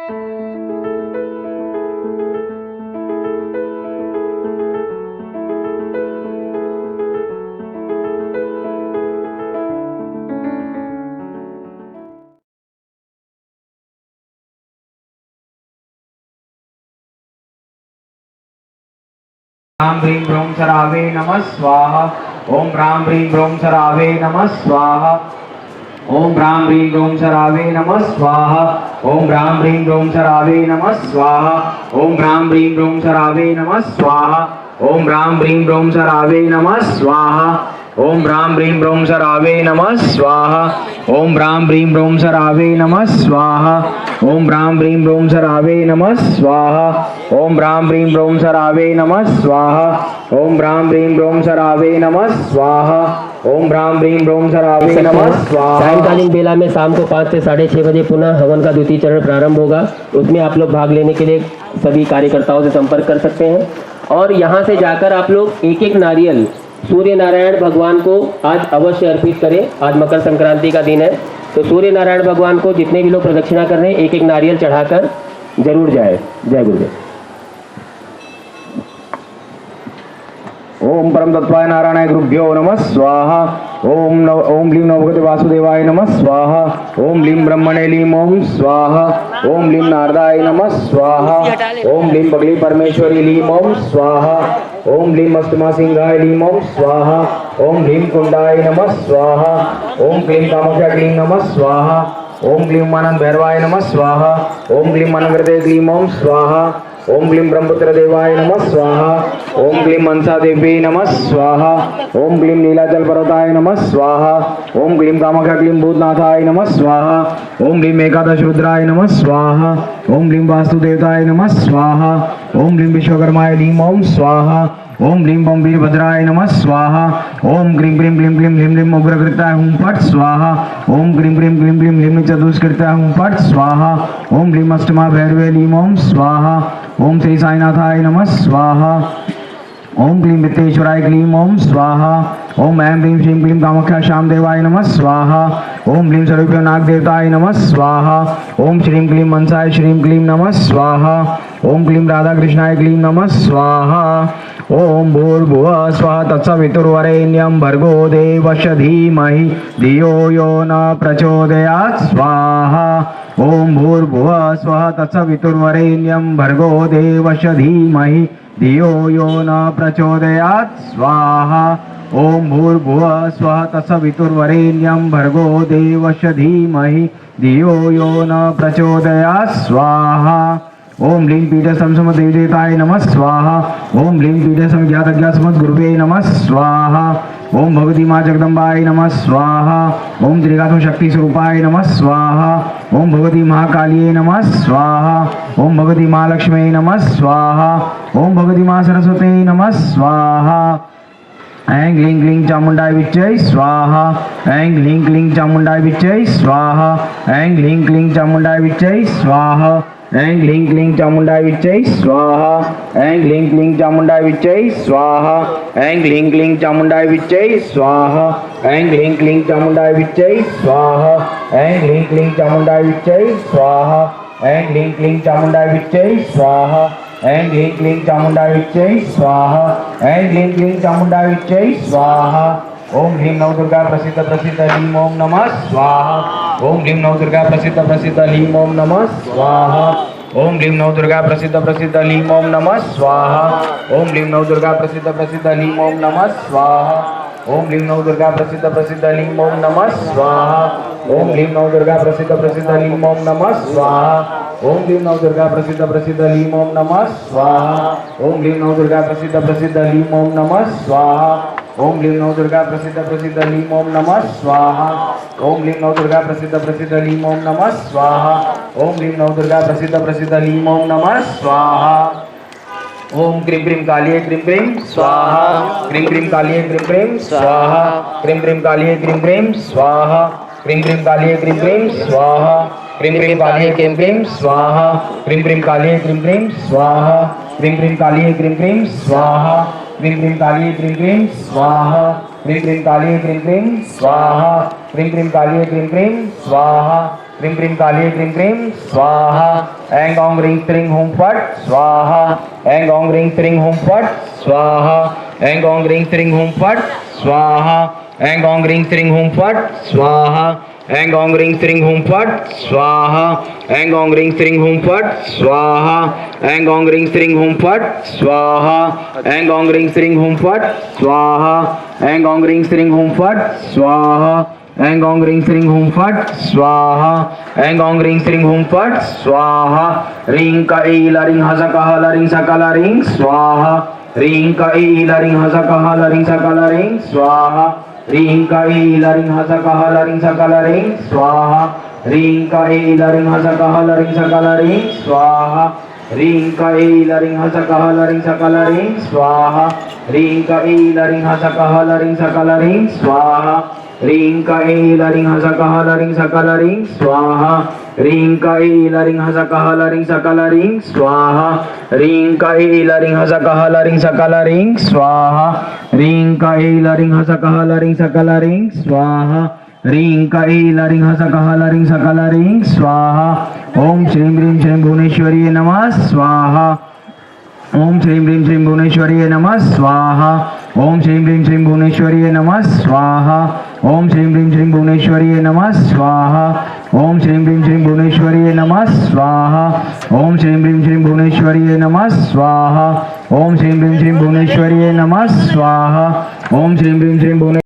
राम ह्रीं ब्रह्म सरावे नमः स्वाहा। ओम राम ह्रीं ब्रह्म सरावे नमः स्वाहा। ओम राम ह्रीं ब्रह्म सरावे नमः स्वाहा। ओम राम ह्रीं ब्रह्म सरावे नमः स्वाहा। ओम राम ह्रीं ब्रह्म सरावे नमः स्वाहा। ओम राम ह्रीं ब्रह्म सरावे नमः स्वाहा। ओम राम ह्रीं ब्रह्म सरावे नमः स्वाहा। ओम राम ह्रीं ब्रह्म सरावे नमः स्वाहा। ओम राम ह्रीं ब्रह्म सरावे नमः स्वाहा। ओम राम ह्रीं ब्रह्म सरावे नमः स्वाहा। ओम राम ह्रीं ब्रह्म सरावे नमः स्वाहा। ओम राम ह्रीं ब्रह्म सरावे नमः स्वाहा। सायंकालीन बेला में शाम को 5 से 6:30 बजे पुनः हवन का द्वितीय चरण प्रारंभ होगा। उसमें आप लोग भाग लेने के लिए सभी कार्यकर्ताओं से संपर्क कर सकते हैं। और यहाँ से जाकर आप लोग एक एक नारियल सूर्य नारायण भगवान को आज अवश्य अर्पित करें। आज मकर संक्रांति का दिन है, तो सूर्य नारायण भगवान को जितने भी लोग प्रदक्षिणा कर रहे हैं एक एक नारियल चढ़ाकर जरूर जाए। जय गुरुदेव। ओम परम तत्वाय नारायणाय गुरुभ्यो नमः स्वाहा। ओम लीं नवगते वासुदेवाय नमः स्वाहा। ओम लीं ब्रह्मणे लीं ओम स्वाहा। ओम लीं नारदाय नमः स्वाहा। ओम लीं पगली परमेश्वरी लीं ओम स्वाहा। ओम लीं मस्तमा सिंहाय लीं ओम स्वाहा। ओम लीं कुंडाय नमः स्वाहा। ओम क्लीं कामाख्या क्लीं नमः स्वाहा। ओम क्लीं उमानंद भैरवाय नमः स्वाहा। ओम क्लीं मनोहृदय क्लीं ओम स्वाहा। ओम क्लीं ब्रह्मपुत्र देवाय नमः स्वाहा। ओम क्लीं मनसा देवी नमः स्वाहा। ओम क्लीं नीलाचल पर्वताय नमः स्वाहा। ओम क्लीं कामाख्या क्लीं भूतनाथाय नमः स्वाहा। ओम क्लीं एकादश रुद्राय नमः स्वाहा। ओम क्लीं वास्तुदेवताय नमः स्वाहा। ओम क्लीं विश्वकर्माय लीं ओम स्वाहा। ओम क्लीं बम वीरभद्राय नमः स्वाहा। ओम क्लीं क्लीं क्लीं क्लीं ह्लीं ह्लीं उग्रकृताय हुं फट स्वाहा। ओम क्लीं क्लीं क्लीं क्लीं ह्लीं चतुष्कृताय हुं फट स्वाहा। ओम क्लीं अष्टमा भैरवे लीं ओम स्वाहा। ओम श्री साईनाथाय नमः स्वाहा। ओम क्लीं वित्तेश्वराय क्लीं ओम स्वाहा। ओम ऐं क्लीं श्रीं क्लीं कामाख्या श्याम देवाय नमः स्वाहा। ओम क्लीं स्वरूपे नाग देवताय नमः स्वाहा। ओम श्रीं क्लीं मनसाय श्रीं क्लीं नमः स्वाहा। ओम क्लीं राधा कृष्णाय क्लीं नमः स्वाहा। ओम भूर्भुवः स्वः तत्सवितुर्वरेण्यं भर्गो देवस्य धीमहि धियो यो न प्रचोदयात् स्वाहा। ओम भूर्भुवः स्वः तत्सवितुर्वरेण्यं भर्गो देवस्य धीमहि धियो यो न प्रचोदयात् स्वाहा। ओम भूर्भुवः स्वः तत्सवितुर्वरेण्यं भर्गो देवस्य धीमहि धियो यो न प्रचोदयात् स्वाहा। ओम लीं पीठे समसम देवदेवताय नमः स्वाहा। ओम लीं पीठे सम ज्ञात अज्ञात समस्त गुरुवे नमः स्वाहा। ओम भगवती माँ जगदम्बाय नमः स्वाहा। ओम त्रिकात्म शक्ति स्वरूपाय नमः स्वाहा। ओम भगवती महाकालिये नमः स्वाहा। ओम भगवती माँ लक्ष्मी नमः स्वाहा। ओम भगवती माँ सरस्वती नमः स्वाहा। ऐं क्लीं क्लीं चामुंडाय विच्चै स्वाहा। ऐं क्लीं क्लीं चामुंडाय विच्चै स्वाहा। ऐं क्लीं क्लीं चामुंडाय विच्चै स्वाहा। ऐं क्लीं क्लीं चामुंडाय विच्चै स्वाहा। ऐं क्लीं क्लीं चामुंडाय विच्चै स्वाहा। ऐं क्लीं क्लीं चामुंडाय विच्चै स्वाहा। ऐं क्लीं क्लीं चामुंडाय विच्चै स्वाहा। ऐं क्लीं क्लीं चामुंडाय विच्चै स्वाहा। ऐं क्लीं क्लीं चामुंडाय विच्चै स्वाहा। ऐं क्लीं क्लीं चामुंडाय विच्चै स्वाहा। ऐं क्लीं क्लीं चामुंडाय विच्चै स्वाहा। ओम ह्रीं नवदुर्गा प्रसिद्ध प्रसिद्ध लीं ओम नमः स्वाहा। ओम ह्रीं नवदुर्गा प्रसिद्ध प्रसिद्ध लीं ओम नमः स्वाहा। ओम ह्रीं नवदुर्गा प्रसिद्ध प्रसिद्ध लीं ओम नमः स्वाहा। ओम ह्रीं नवदुर्गा प्रसिद्ध प्रसिद्ध लीं ओम नमः स्वाहा। ओम ह्रीं नवदुर्गा प्रसिद्ध प्रसिद्ध लीं ओम नमः स्वाहा। ओम ह्रीं नवदुर्गा प्रसिद्ध प्रसिद्ध लीं ओम नमः स्वाहा। ओम ह्रीं नवदुर्गा प्रसिद्ध प्रसिद्ध लीं ओम नमः स्वाहा। ओम ह्रीं नवदुर्गा प्रसिद्ध प्रसिद्ध लीं ओम नमः स्वाहा। ओम ह्रीं नवदुर्गा प्रसिद्ध प्रसिद्ध लीं ओम नमः स्वाहा। ओम ह्रीं नवदुर्गा प्रसिद्ध प्रसिद्ध लीं ओम नमः स्वाहा। ओम ह्रीं नवदुर्गा प्रसिद्ध प्रसिद्ध लीं ओम नमः स्वाहा। ओम क्रीं क्रीं कालिये क्रीं क्रीं स्वाहा। क्रीं क्रीं कालिये क्रीं क्रीं स्वाहा। क्रीं क्रीं कालिये क्रीं क्रीं स्वाहा। क्रीं क्रीं कालिये क्रीं क्रीं स्वाहा। क्रीं क्रीं कालिये क्रीं क्रीं स्वाहा। क्रीं क्रीं कालिये क्रीं क्रीं स्वाहा। क्रीं क्रीं कालिये क्रीं क्रीं स्वाहा। क्रीं क्रीं कालिये क्रीं क्रीं स्वाहा। क्रीं क्रीं कालिये क्रीं क्रीं स्वाहा। क्रीं क्रीं कालिये क्रीं क्रीं स्वाहा। क्रीं क्रीं काली क्रीं क्रीं स्वाहा ऐं गौं ह्रीं क्रीं हूं फट स्वाहा ऐं गौं ह्रीं क्रीं हूं फट स्वाहा ऐं गौं ह्रीं क्रीं हूं फट स्वाहा ऐं गौं ह्रीं क्रीं हूं फट स्वाहा ऐं गौं ह्रीं क्रीं हूं फट स्वाहा ऐं गौं ह्रीं क्रीं हूं फट स्वाहा ऐं गौं ह्रीं क्रीं हूं फट स्वाहा ऐं गौं ह्रीं क्रीं हूं फट स्वाहा ऐं गौं ह्रीं क्रीं हूं फट स्वाहा ऐं गौं ह्रीं क्रीं हूं फट स्वाहा ऐं गौं ह्रीं क्रीं हूं फट स्वाहा ह्रीं क ईल ह्रीं हसकः लरीं सकल ह्रीं स्वाहा ह्रीं क ईल ह्रीं हसकः लरीं सकल ह्रीं स्वाहा ह्रीं क ईल ह्रीं हसकः लरीं सकल ह्रीं स्वाहा ह्रीं क ईल ह्रीं हसकः लरीं सकल ह्रीं स्वाहा ह्रीं क ईल ह्रीं हसकः लरीं सकल ह्रीं स्वाहा ह्रीं क ईल ह्रीं हसकः लरीं सकल ह्रीं स्वाहा ह्रीं क ईल ह्रीं हसकः लरीं सकल ह्रीं स्वाहा ह्रीं क ईल ह्रीं हसकः लरीं सकल ह्रीं स्वाहा ह्रीं क ईल ह्रीं हसकः लरीं सकल ह्रीं स्वाहा ह्रीं क ईल ह्रीं हसकः लरीं सकल ह्रीं स्वाहा ह्रीं क ईल ह्रीं हसकः लरीं सकल ह्रीं स्वाहा ओम श्रीं ह्रीं श्रीं भुवनेश्वरी नमः स्वाहा ओम श्रीं ह्रीं श्रीं भुवनेश्वरी नमः स्वाहा ओम श्रीं ह्रीं श्रीं भुवनेश्वरी नमः स्वाहा ओम श्रीं ह्रीं श्रीं भुवनेश्वरी नमः स्वाहा ओम श्रीं ह्रीं श्रीं भुवनेश्वरी नमः स्वाहा ओम श्रीं ह्रीं श्रीं भुवनेश्वरी नमः स्वाहा ओम श्रीं ह्रीं श्रीं भुवनेश्वरी नमः स्वाहा ओम श्रीं ह्रीं श्रीं भुवने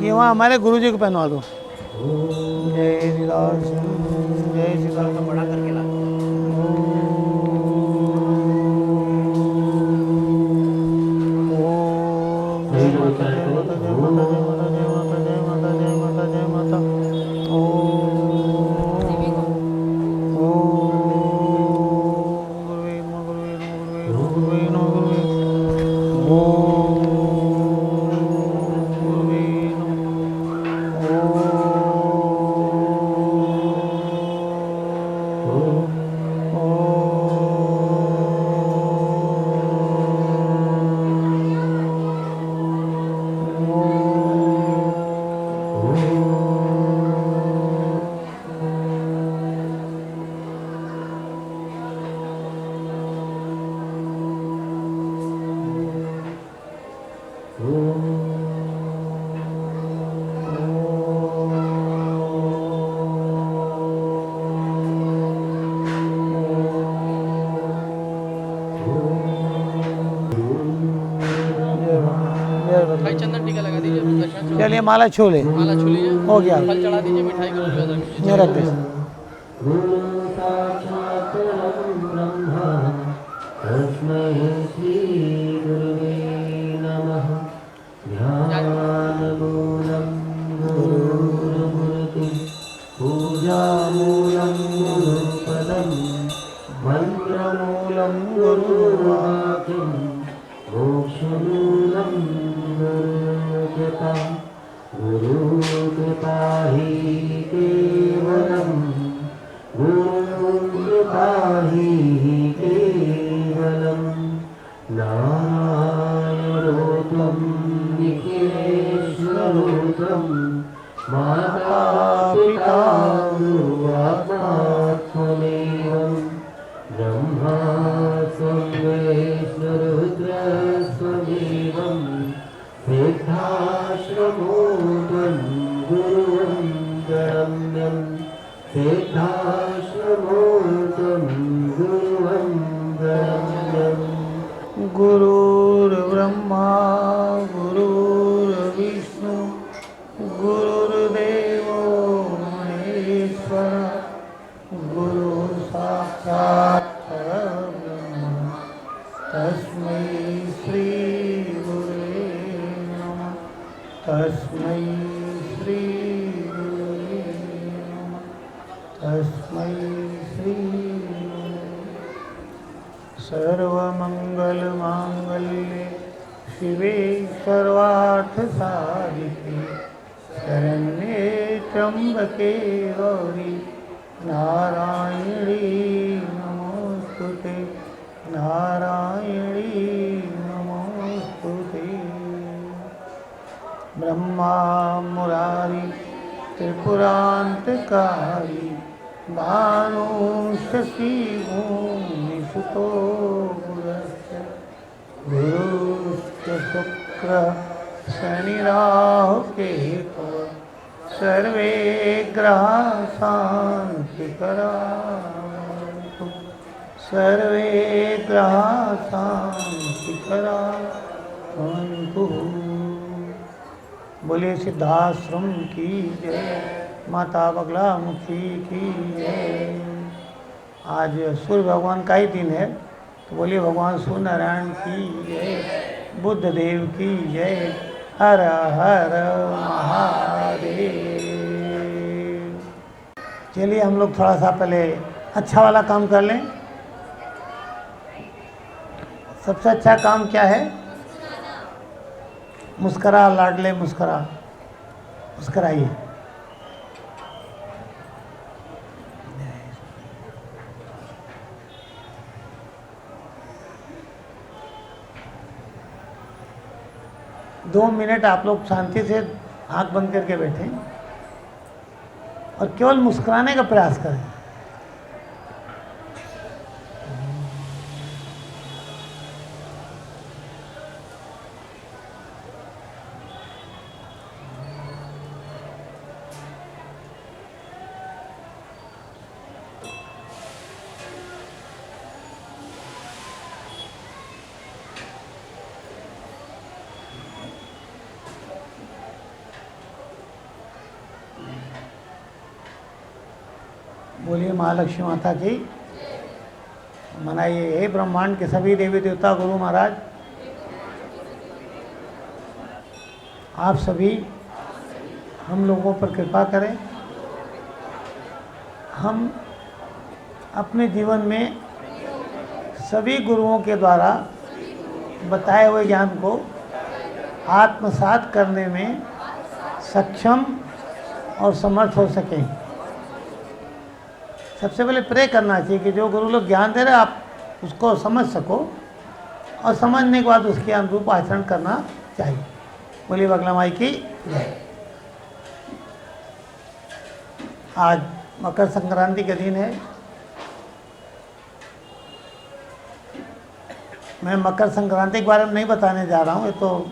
ये वहाँ हमारे गुरुजी को पहनवा दो। जय श्रीराम जय श्रीराम बड़ा करके ला चंदन टीका लगा दीजिए। चलिए माला छू ले माला छू लीजिए, हो गया फल चढ़ा दीजिए, मिठाई का रुपया दे दीजिए। ये रख दे पूजामूलं गुरुपदं मन्त्रमूलं गुरुवाक्यं मोक्षमूलं गुरुकृपा गुरुकृपा हि केवलं गुरुकृपा हि केवलं नारायणोत्तं निखिलेश्वरोत्तं माता पिता गुरुवात्मात्मनेवं ब्रह्मा स्वमेश्वरुद्रस्वमेवं सिद्धाश्रमोऽहं गुरुवं गणम्यं सिद्ध गुरुर्ब्रह्मा गुरुर्विष्णु गुरुर्देवो महेश्वर गुरु साक्षात् परब्रह्म तस्मै श्री गुरुवे नमः तस्मै श्री गुरुवे नमः तस्मै श्री सर्वमंगलमांगल्ये शिवे सर्वार्थसाधिके शरण्ये त्र्यंबके गौरी नारायणी नमोस्तुते नारायणी नमोस्तुते। ब्रह्मा मुरारी त्रिपुरांतकारी भानु शशि भूमिसुतो गुरस्य गुरुश्च शुक्र शनिराहु केतु सर्वे ग्रहा शान्तिकरावन्तु सर्वे ग्रहा शान्तिकरावन्तु। बोले सिद्धाश्रम की जय माता बगला मुखी की जय। आज सूर्य भगवान का ही दिन है तो बोलिए भगवान सूर्य नारायण की जय बुद्ध देव की जय हर हर महादेव। चलिए हम लोग थोड़ा सा पहले अच्छा वाला काम कर लें। सबसे अच्छा काम क्या है? मुस्करा लाडले मुस्करा मुस्कराइए। दो मिनट आप लोग शांति से आंख बंद करके बैठें और केवल मुस्कुराने का प्रयास करें। बोलिए महालक्ष्मी माता की मनाइए। हे ब्रह्मांड के सभी देवी देवता गुरु महाराज, आप सभी हम लोगों पर कृपा करें। हम अपने जीवन में सभी गुरुओं के द्वारा बताए हुए ज्ञान को आत्मसात करने में सक्षम और समर्थ हो सकें। सबसे पहले प्रे करना चाहिए कि जो गुरु लोग ज्ञान दे रहे हैं आप उसको समझ सको और समझने के बाद उसके अनुरूप आचरण करना चाहिए। बोलिए बगला माई की जय। आज मकर संक्रांति का दिन है। मैं मकर संक्रांति के बारे में नहीं बताने जा रहा हूँ, ये तो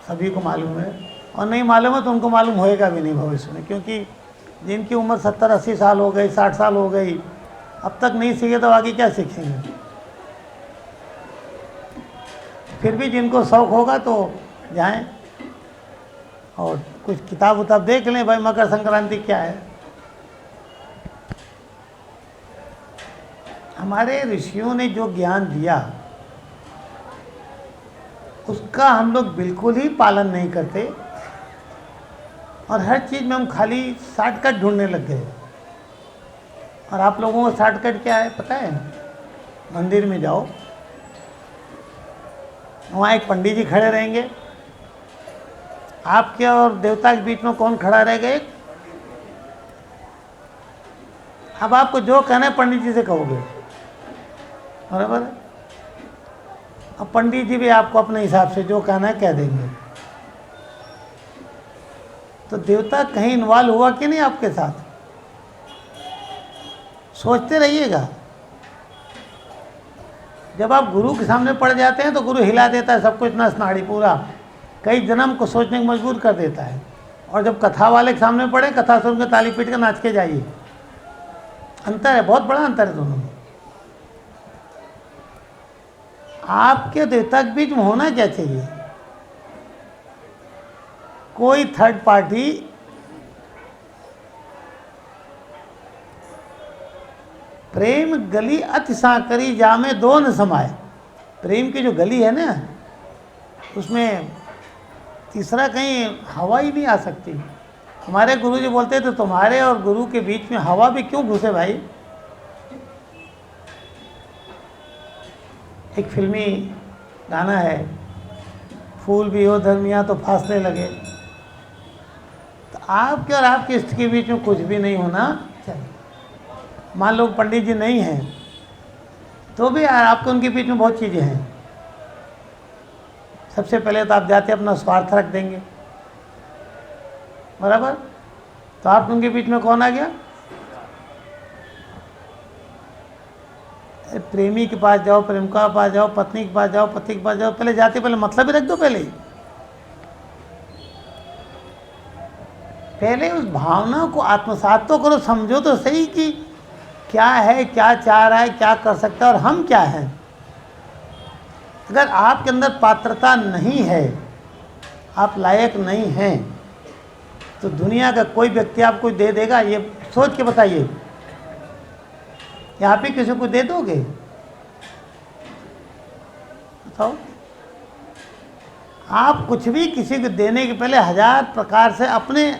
सभी को मालूम है और नहीं मालूम है तो उनको मालूम होएगा भी नहीं भविष्य में, क्योंकि जिनकी उम्र 70-80 साल हो गई, 60 साल हो गई, अब तक नहीं सीखे तो आगे क्या सीखेंगे। फिर भी जिनको शौक़ होगा तो जाएं और कुछ किताब उताब देख लें भाई मकर संक्रांति क्या है। हमारे ऋषियों ने जो ज्ञान दिया उसका हम लोग बिल्कुल ही पालन नहीं करते और हर चीज़ में हम खाली शॉर्टकट ढूंढने लग गए। और आप लोगों को शॉर्टकट क्या है पता है? मंदिर में जाओ, वहाँ एक पंडित जी खड़े रहेंगे, आपके और देवता के बीच में कौन खड़ा रहेगा? एक। अब आपको जो कहना है पंडित जी से कहोगे, बराबर है? अब पंडित जी भी आपको अपने हिसाब से जो कहना है कह देंगे। तो देवता कहीं इन्वॉल्व हुआ कि नहीं आपके साथ? सोचते रहिएगा। जब आप गुरु के सामने पड़ जाते हैं तो गुरु हिला देता है सब कुछ, नस नाड़ी पूरा, कई जन्म को सोचने को मजबूर कर देता है। और जब कथा वाले के सामने पड़े, कथा सुन के ताली पीट के नाच के जाइए। अंतर है, बहुत बड़ा अंतर है दोनों में। आपके देवता के बीच में होना क्या चाहिए? कोई थर्ड पार्टी प्रेम गली अति साकरी जामे दो न समाये। प्रेम की जो गली है ना, उसमें तीसरा कहीं हवा ही नहीं आ सकती। हमारे गुरु जी बोलते तो तुम्हारे और गुरु के बीच में हवा भी क्यों घुसे भाई? एक फिल्मी गाना है, फूल भी हो धर्मिया तो फासले लगे। तो आपके और आपके इष्ट के बीच में कुछ भी नहीं होना चाहिए। मान लो पंडित जी नहीं हैं तो भी आपके उनके बीच में बहुत चीज़ें हैं। सबसे पहले तो आप जाते अपना स्वार्थ रख देंगे, बराबर? तो आप उनके बीच में कौन आ गया? प्रेमी के पास जाओ, प्रेमिका के पास जाओ, पत्नी के पास जाओ, पति के पास जाओ, पहले जाते पहले मतलब ही रख दो। पहले उस भावना को आत्मसात तो करो, समझो तो सही कि क्या है, क्या चाह रहा है, क्या कर सकता है और हम क्या हैं। अगर आपके अंदर पात्रता नहीं है, आप लायक नहीं हैं, तो दुनिया का कोई व्यक्ति आपको दे देगा? ये सोच के बताइए, यहाँ पे किसी को दे दोगे? बताओ। आप कुछ भी किसी को देने के पहले 1000 प्रकार से अपने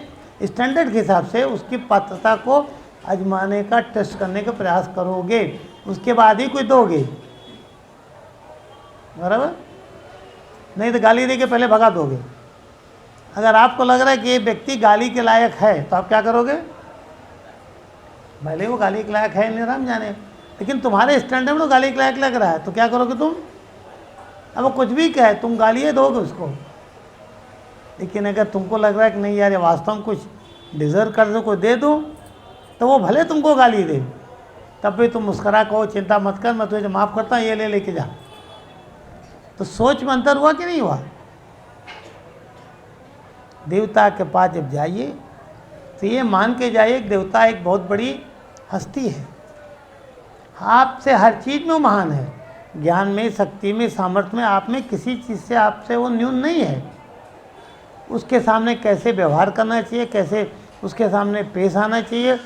स्टैंडर्ड के हिसाब से उसकी पात्रता को आजमाने का, टेस्ट करने का प्रयास करोगे, उसके बाद ही कोई दोगे, बराबर? नहीं तो गाली दे के पहले भगा दोगे। अगर आपको लग रहा है कि ये व्यक्ति गाली के लायक है तो आप क्या करोगे? भले वो गाली के लायक है नहीं, राम जाने, लेकिन तुम्हारे स्टैंडर्ड में तो गाली के लायक लग रहा है, तो क्या करोगे तुम? अब वो कुछ भी कहे तुम गालियाँ दोगे उसको। लेकिन अगर तुमको लग रहा है कि नहीं यार ये वास्तव में कुछ डिज़र्व कर दो, कोई दे दो, तो वो भले तुमको गाली दे, तब भी तुम मुस्करा कहो चिंता मत कर, मैं तुझे माफ़ करता हूँ, ये ले लेके जा। तो सोच में अंतर हुआ कि नहीं हुआ? देवता के पास जब जाइए तो ये मान के जाइए कि देवता एक बहुत बड़ी हस्ती है, आपसे हर चीज़ में वो महान है, ज्ञान में, शक्ति में, सामर्थ्य में, आप में किसी चीज़ से आपसे वो न्यून नहीं है। उसके सामने कैसे व्यवहार करना चाहिए, कैसे उसके सामने पेश आना चाहिए,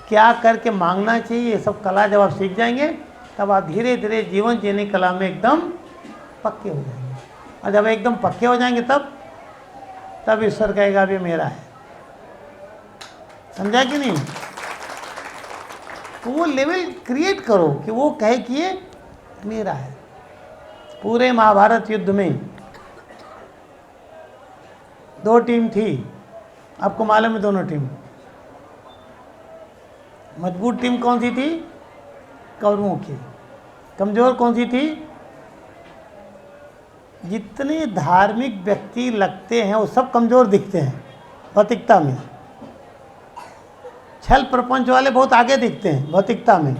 क्या करके मांगना चाहिए, ये सब कला जब आप सीख जाएंगे तब आप धीरे धीरे जीवन जीने की कला में एकदम पक्के हो जाएंगे। और जब एकदम पक्के हो जाएंगे तब ईश्वर कहेगा अब ये मेरा है। समझा कि नहीं? तो वो लेवल क्रिएट करो कि वो कहे कि ये मेरा है। पूरे महाभारत युद्ध में 2 टीम थी, आपको मालूम है दोनों टीम। मजबूत टीम कौन सी थी? कौरवों की। कमज़ोर कौन सी थी? जितने धार्मिक व्यक्ति लगते हैं वो सब कमज़ोर दिखते हैं भौतिकता में। छल प्रपंच वाले बहुत आगे दिखते हैं भौतिकता में।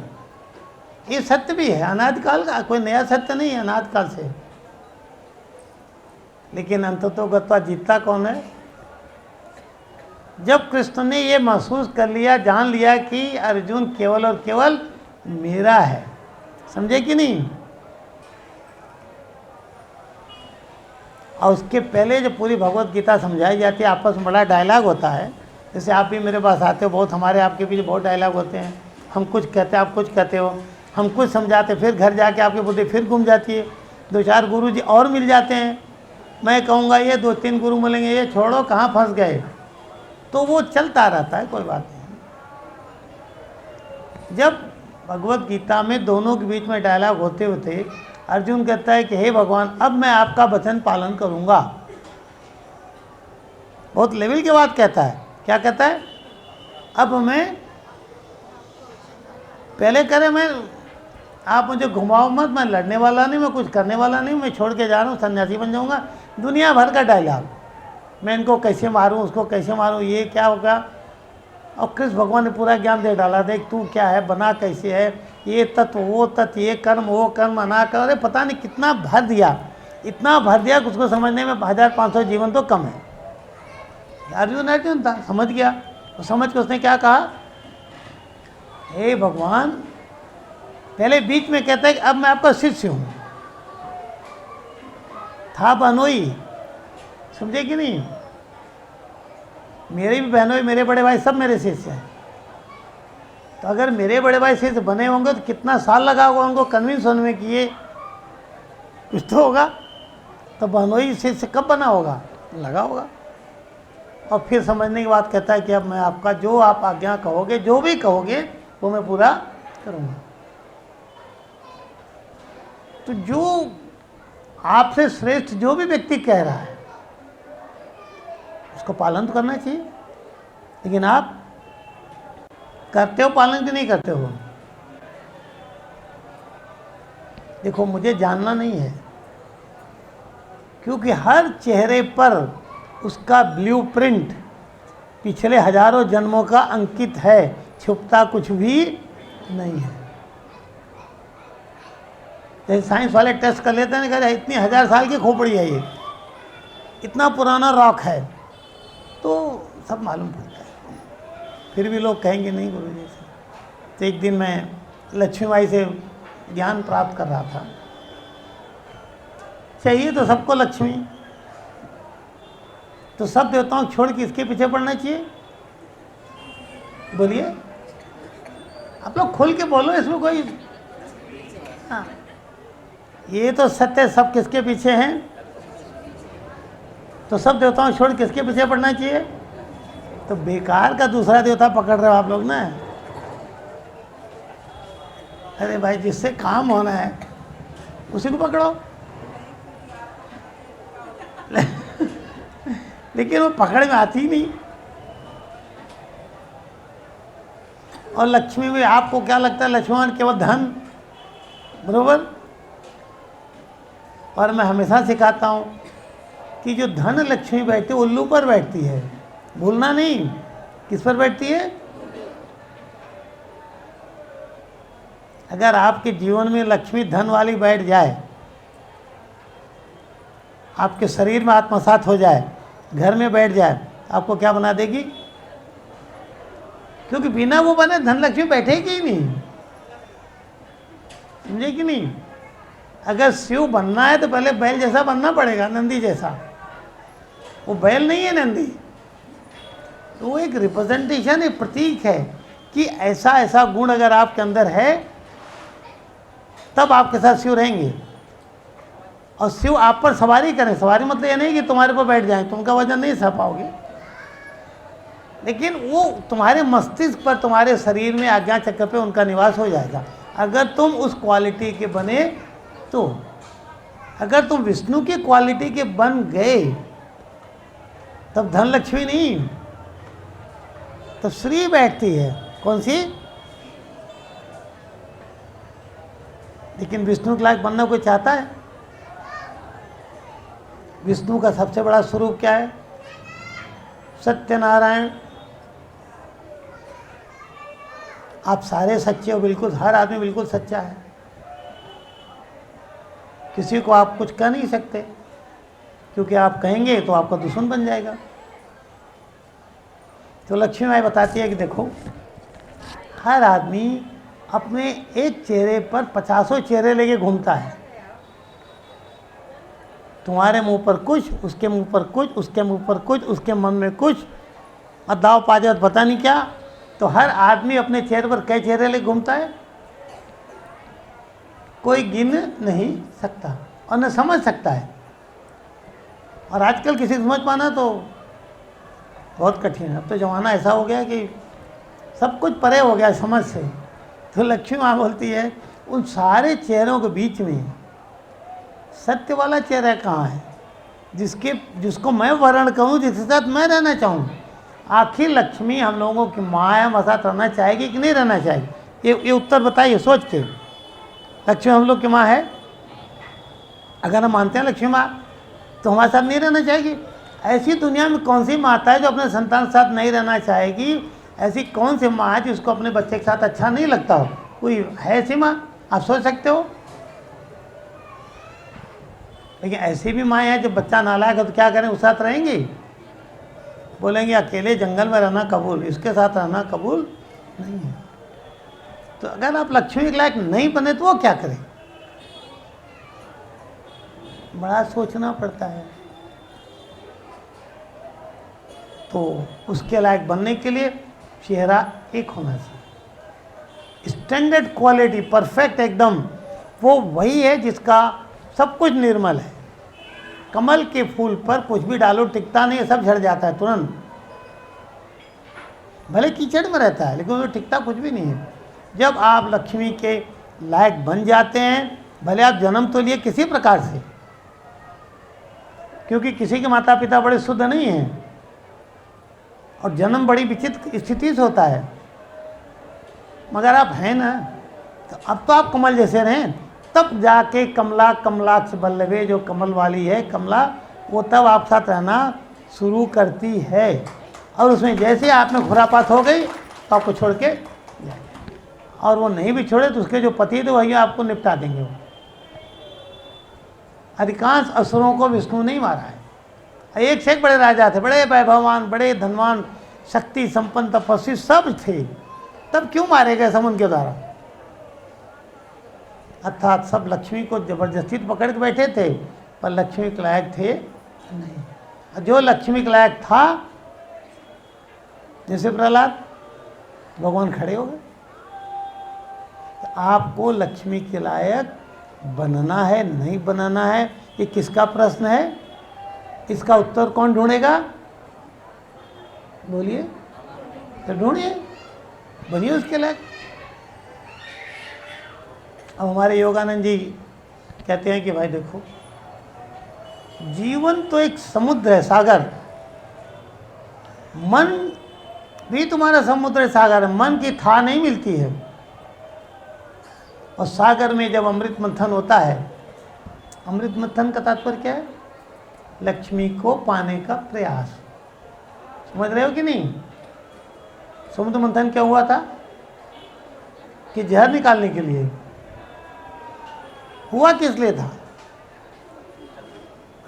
ये सत्य भी है, अनादिकाल का, कोई नया सत्य नहीं है, अनादिकाल से। लेकिन अंततोगत्वा जीतता कौन है? जब कृष्ण ने ये महसूस कर लिया, जान लिया कि अर्जुन केवल और केवल मेरा है। समझे कि नहीं? और उसके पहले जो पूरी भगवत गीता समझाई जाती है, आपस में बड़ा डायलॉग होता है। जैसे आप भी मेरे पास आते हो, बहुत हमारे आपके बीच बहुत डायलॉग होते हैं। हम कुछ कहते हैं, आप कुछ कहते हो, हम कुछ समझाते, फिर घर जाके आपकी बुद्धि फिर घूम जाती है। 2-4 गुरु जी और मिल जाते हैं, मैं कहूँगा ये 2-3 गुरु मिलेंगे, ये छोड़ो कहाँ फंस गए, तो वो चलता रहता है, कोई बात नहीं। जब भगवत गीता में दोनों के बीच में डायलॉग होते होते अर्जुन कहता है कि हे भगवान, अब मैं आपका वचन पालन करूँगा। बहुत लेवल की बात कहता है। क्या कहता है? अब मैं पहले करे, मैं आप मुझे घुमाओ मत, मैं लड़ने वाला नहीं, मैं कुछ करने वाला नहीं, मैं छोड़ के जा रहा हूँ, सन्यासी बन जाऊँगा। दुनिया भर का डायलॉग, मैं इनको कैसे मारूं, उसको कैसे मारूं, ये क्या होगा। और कृष्ण भगवान ने पूरा ज्ञान दे डाला, देख तू क्या है, बना कैसे है, ये तत्व वो तत्व, ये कर्म वो कर्म, अना कर, अरे पता नहीं कितना भर दिया, इतना भर दिया कि उसको समझने में 1500 जीवन तो कम है। अर्जुन था, समझ गया। तो समझ के उसने क्या कहा? हे भगवान, पहले बीच में कहता है कि अब मैं आपका शिष्य हूँ। था बहनोई, समझे कि नहीं? मेरे भी बहनोई, मेरे बड़े भाई सब मेरे शिष्य हैं। तो अगर मेरे बड़े भाई शिष्य बने होंगे तो कितना साल लगा होगा उनको कन्विंस होने में कि ये कुछ तो होगा। तो बहनोई शिष्य कब बना होगा? लगा होगा। और फिर समझने के बाद कहता है कि अब मैं आपका जो आप आज्ञा कहोगे, जो भी कहोगे वो मैं पूरा करूँगा। तो जो आपसे श्रेष्ठ जो भी व्यक्ति कह रहा है उसको पालन तो करना चाहिए, लेकिन आप करते हो पालन कि नहीं करते हो? देखो, मुझे जानना नहीं है, क्योंकि हर चेहरे पर उसका ब्लूप्रिंट पिछले हजारों जन्मों का अंकित है, छुपता कुछ भी नहीं है। जैसे साइंस वाले टेस्ट कर लेते हैं ना, कहते इतनी 1000 साल की खोपड़ी है, ये इतना पुराना रॉक है, तो सब मालूम पड़ता है। फिर भी लोग कहेंगे नहीं गुरुजी से। तो एक दिन मैं लक्ष्मी माई से ज्ञान प्राप्त कर रहा था। चाहिए तो सबको लक्ष्मी, तो सब देवताओं को छोड़ के इसके पीछे पड़ना चाहिए? बोलिए, आप लोग खुल के बोलो, इसमें कोई हाँ, ये तो सत्य है। सब किसके पीछे हैं? तो सब देवताओं छोड़ किसके पीछे पड़ना चाहिए? तो बेकार का दूसरा देवता पकड़ रहे हो आप लोग ना। अरे भाई, जिससे काम होना है उसी को पकड़ो। लेकिन वो पकड़ में आती ही नहीं। और लक्ष्मी में आपको क्या लगता है? लक्ष्मण केवल धन, बरोबर? और मैं हमेशा सिखाता हूँ कि जो धन लक्ष्मी बैठती है उल्लू पर बैठती है, भूलना नहीं। किस पर बैठती है? अगर आपके जीवन में लक्ष्मी धन वाली बैठ जाए, आपके शरीर में आत्मसात हो जाए, घर में बैठ जाए, आपको क्या बना देगी? क्योंकि बिना वो बने धन लक्ष्मी बैठेगी ही नहीं, समझे कि नहीं? अगर शिव बनना है तो पहले बैल जैसा बनना पड़ेगा, नंदी जैसा। वो बैल नहीं है, नंदी। तो वो एक रिप्रेजेंटेशन, एक प्रतीक है कि ऐसा ऐसा गुण अगर आपके अंदर है तब आपके साथ शिव रहेंगे। और शिव आप पर सवारी करें। सवारी मतलब ये नहीं कि तुम्हारे पर बैठ जाएं, तुम उनका वजन नहीं सह पाओगे, लेकिन वो तुम्हारे मस्तिष्क पर, तुम्हारे शरीर में, आज्ञा चक्र पे उनका निवास हो जाएगा अगर तुम उस क्वालिटी के बने। तो अगर तुम विष्णु की क्वालिटी के बन गए तब धन लक्ष्मी नहीं, तब श्री बैठती है। कौन सी? लेकिन विष्णु के लायक बनना कोई चाहता है? विष्णु का सबसे बड़ा स्वरूप क्या है? सत्यनारायण। आप सारे सच्चे हो, बिल्कुल हर आदमी बिल्कुल सच्चा है। किसी को आप कुछ कह नहीं सकते, क्योंकि आप कहेंगे तो आपका दुश्मन बन जाएगा। तो लक्ष्मी माई बताती है कि देखो, हर आदमी अपने एक चेहरे पर 50 चेहरे लेके घूमता है। तुम्हारे मुंह पर कुछ, उसके मुंह पर कुछ, उसके मुंह पर कुछ, उसके मन में कुछ, और दाव पाजत पता नहीं क्या। तो हर आदमी अपने चेहरे पर कई चेहरे लेके घूमता है, कोई गिन नहीं सकता और न समझ सकता है। और आजकल किसी को समझ पाना तो बहुत कठिन है। अब तो ज़माना ऐसा हो गया कि सब कुछ परे हो गया समझ से। तो लक्ष्मी माँ बोलती है, उन सारे चेहरों के बीच में सत्य वाला चेहरा कहाँ है, जिसको मैं वर्ण कहूँ, जिसके साथ मैं रहना चाहूँ। आखिर लक्ष्मी हम लोगों की माँ है, हमारे साथ रहना चाहेगी कि नहीं रहना चाहेगी? ये उत्तर बताइए सोच के। लक्ष्मी हम लोग की माँ है? अगर हम मानते हैं लक्ष्मी माँ, तो हमारे साथ नहीं रहना चाहेगी? ऐसी दुनिया में कौन सी माता है जो अपने संतान के साथ नहीं रहना चाहेगी? ऐसी कौन सी माँ है जिसको अपने बच्चे के साथ अच्छा नहीं लगता हो? कोई है ऐसी माँ? आप सोच सकते हो? लेकिन ऐसी भी माँ है जब बच्चा नालायक है तो क्या करें, उस साथ रहेंगी? बोलेंगे अकेले जंगल में रहना कबूल, इसके साथ रहना कबूल नहीं है। तो अगर आप लक्ष्मी के लायक नहीं बने तो वो क्या करें? बड़ा सोचना पड़ता है। तो उसके लायक बनने के लिए चेहरा एक होना चाहिए, स्टैंडर्ड क्वालिटी, परफेक्ट एकदम। वो वही है जिसका सब कुछ निर्मल है। कमल के फूल पर कुछ भी डालो टिकता नहीं है, सब झड़ जाता है तुरंत। भले कीचड़ में रहता है लेकिन उसमें टिकता कुछ भी नहीं है। जब आप लक्ष्मी के लायक बन जाते हैं, भले आप जन्म तो लिए किसी प्रकार से, क्योंकि किसी के माता पिता बड़े शुद्ध नहीं हैं और जन्म बड़ी विचित्र स्थिति से होता है, मगर आप हैं ना, तो अब तो आप कमल जैसे रहें। तब जाके कमला कमलाक्ष बल्लभे, जो कमल वाली है कमला, वो तब आप साथ रहना शुरू करती है। और उसमें जैसे आप में खुरापात हो गई तो आपको छोड़ के जाएगी, और वो नहीं भी छोड़े तो उसके जो पति थे वही आपको निपटा देंगे। वो अधिकांश असुरों को विष्णु नहीं मारा है। एक से एक बड़े राजा थे, बड़े वैभववान, बड़े धनवान, शक्ति संपन्न तपस्वी सब थे, तब क्यों मारे गए समुद्र के द्वारा? अर्थात सब लक्ष्मी को जबरदस्ती पकड़ के बैठे थे, पर लक्ष्मी के लायक थे नहीं। जो लक्ष्मी के लायक था, जैसे प्रहलाद, भगवान खड़े हो गए। तो आपको लक्ष्मी के लायक बनना है नहीं बनाना है, ये किसका प्रश्न है? इसका उत्तर कौन ढूंढेगा? बोलिए, तो ढूंढिए, बनिए उसके लायक। अब हमारे योगानंद जी कहते हैं कि भाई देखो, जीवन तो एक समुद्र है, सागर। मन भी तुम्हारा समुद्र है, सागर है। मन की था नहीं मिलती है। और सागर में जब अमृत मंथन होता है, अमृत मंथन का तात्पर्य क्या है? लक्ष्मी को पाने का प्रयास। समझ रहे हो कि नहीं? समुद्र मंथन क्या हुआ था? कि जहर निकालने के लिए हुआ। किस लिए था?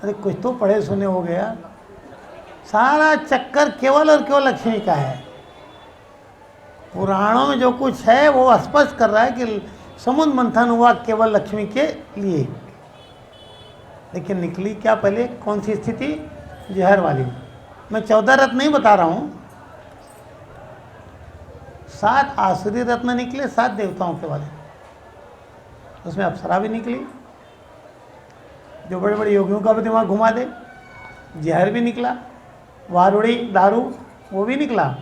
अरे कुछ तो पढ़े सुने हो गया। सारा चक्कर केवल और केवल लक्ष्मी का है। पुराणों में जो कुछ है वो स्पष्ट कर रहा है कि समुद्र मंथन हुआ केवल लक्ष्मी के लिए। लेकिन निकली क्या पहले? कौन सी स्थिति? जहर वाली। मैं 14 रत्न नहीं बता रहा हूँ, 7 आसुरी रत्न निकले, 7 देवताओं के वाले। उसमें अप्सरा भी निकली, जो बड़े बड़े योगियों का भी दिमाग घुमा दे। जहर भी निकला, वारुड़ी दारू वो भी निकला।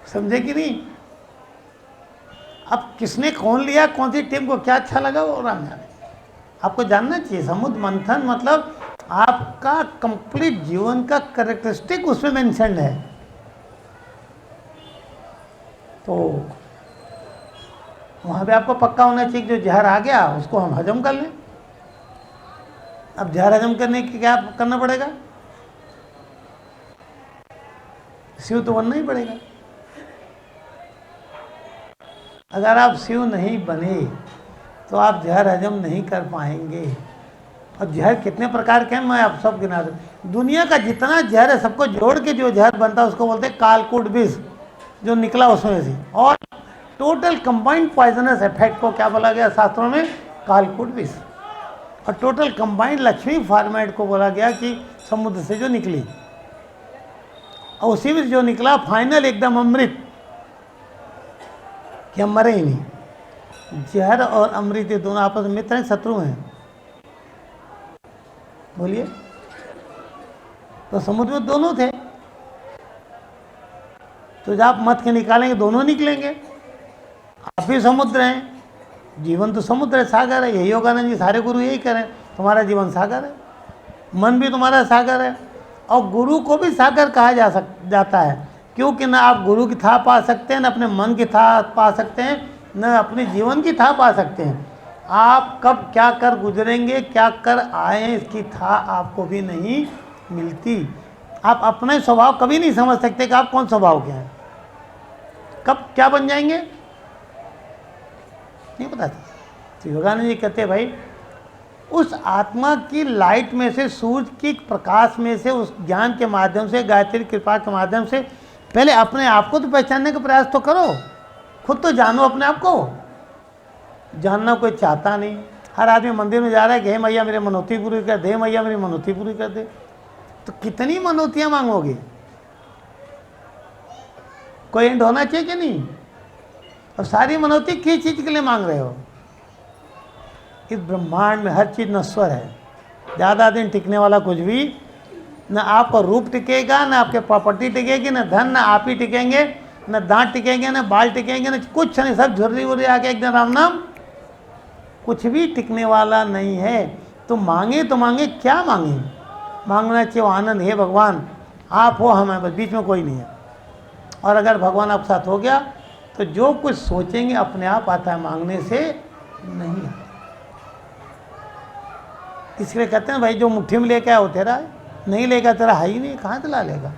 समझे कि नहीं? अब किसने कौन लिया, कौन सी टीम को क्या अच्छा लगा, वो राम जाने। आपको जानना चाहिए, समुद्र मंथन मतलब आपका कंप्लीट जीवन का कैरेक्टरिस्टिक उसमें मेंशन है। तो वहाँ पे आपको पक्का होना चाहिए कि जो जहर आ गया उसको हम हजम कर लें। अब जहर हजम करने के क्या करना पड़ेगा? शिव तो बनना ही पड़ेगा। अगर आप शिव नहीं बने तो आप जहर हजम नहीं कर पाएंगे। और जहर कितने प्रकार के हैं मैं आप सब गिना दूँ। दुनिया का जितना जहर है सबको जोड़ के जो जहर बनता है उसको बोलते हैं कालकूट विष, जो निकला उसमें से। और टोटल कंबाइंड पॉइजनस इफेक्ट को क्या बोला गया शास्त्रों में? कालकूट विष। और टोटल कंबाइंड लक्ष्मी फॉर्मेट को बोला गया कि समुद्र से जो निकली, और उसी में जो निकला फाइनल एकदम अमृत, कि हम मरे ही नहीं। जहर और अमृत ये दोनों आपस में मित्र हैं, शत्रु हैं? बोलिए। तो समुद्र में दोनों थे, तो जब आप मत के निकालेंगे दोनों निकलेंगे। आप भी समुद्र हैं, जीवन तो समुद्र है, सागर है। यही योगानंद जी सारे गुरु यही करें, तुम्हारा जीवन सागर है, मन भी तुम्हारा सागर है। और गुरु को भी सागर कहा जाता है, क्योंकि ना आप गुरु की था पा सकते हैं, ना अपने मन की था पा सकते हैं, न अपने जीवन की था पा सकते हैं। आप कब क्या कर गुजरेंगे, क्या कर आए हैं, इसकी था आपको भी नहीं मिलती। आप अपने स्वभाव कभी नहीं समझ सकते कि आप कौन स्वभाव के हैं, कब क्या बन जाएंगे नहीं पता। तो योगानंद जी कहते हैं भाई, उस आत्मा की लाइट में से, सूर्य की प्रकाश में से, उस ज्ञान के माध्यम से, गायत्री कृपा के माध्यम से पहले अपने आप को तो पहचानने का प्रयास तो करो। खुद तो जानो अपने आप को। जानना कोई चाहता नहीं। हर आदमी मंदिर में जा रहा है कि हे मैया मेरी मनौती पूरी कर दे, मैया मेरी मनौती पूरी कर दे। तो कितनी मनौतियाँ मांगोगे? कोई एंड होना चाहिए कि नहीं? और सारी मनौती किस चीज़ के लिए मांग रहे हो? इस ब्रह्मांड में हर चीज़ नश्वर है, ज़्यादा दिन टिकने वाला कुछ भी न। आपका रूप टिकेगा, न आपके प्रॉपर्टी टिकेगी, न धन, न आप ही टिकेंगे, न दांत टिकेंगे, न बाल टिकेंगे, न कुछ नहीं। सब झुर्री वुर्री आके एक दिन राम नाम, कुछ भी टिकने वाला नहीं है। तो मांगे तो मांगे, क्या मांगे? मांगना चाहिए आनंद। हे भगवान आप हो, हम हैं, बस बीच में कोई नहीं है। और अगर भगवान आपके साथ हो गया तो जो कुछ सोचेंगे अपने आप आता है, मांगने से नहीं आता। इसलिए कहते हैं भाई जो मुट्ठी में लेके आया वो तेरा है, नहीं लेगा तेरा है ही नहीं, कहाँ से ला लेगा।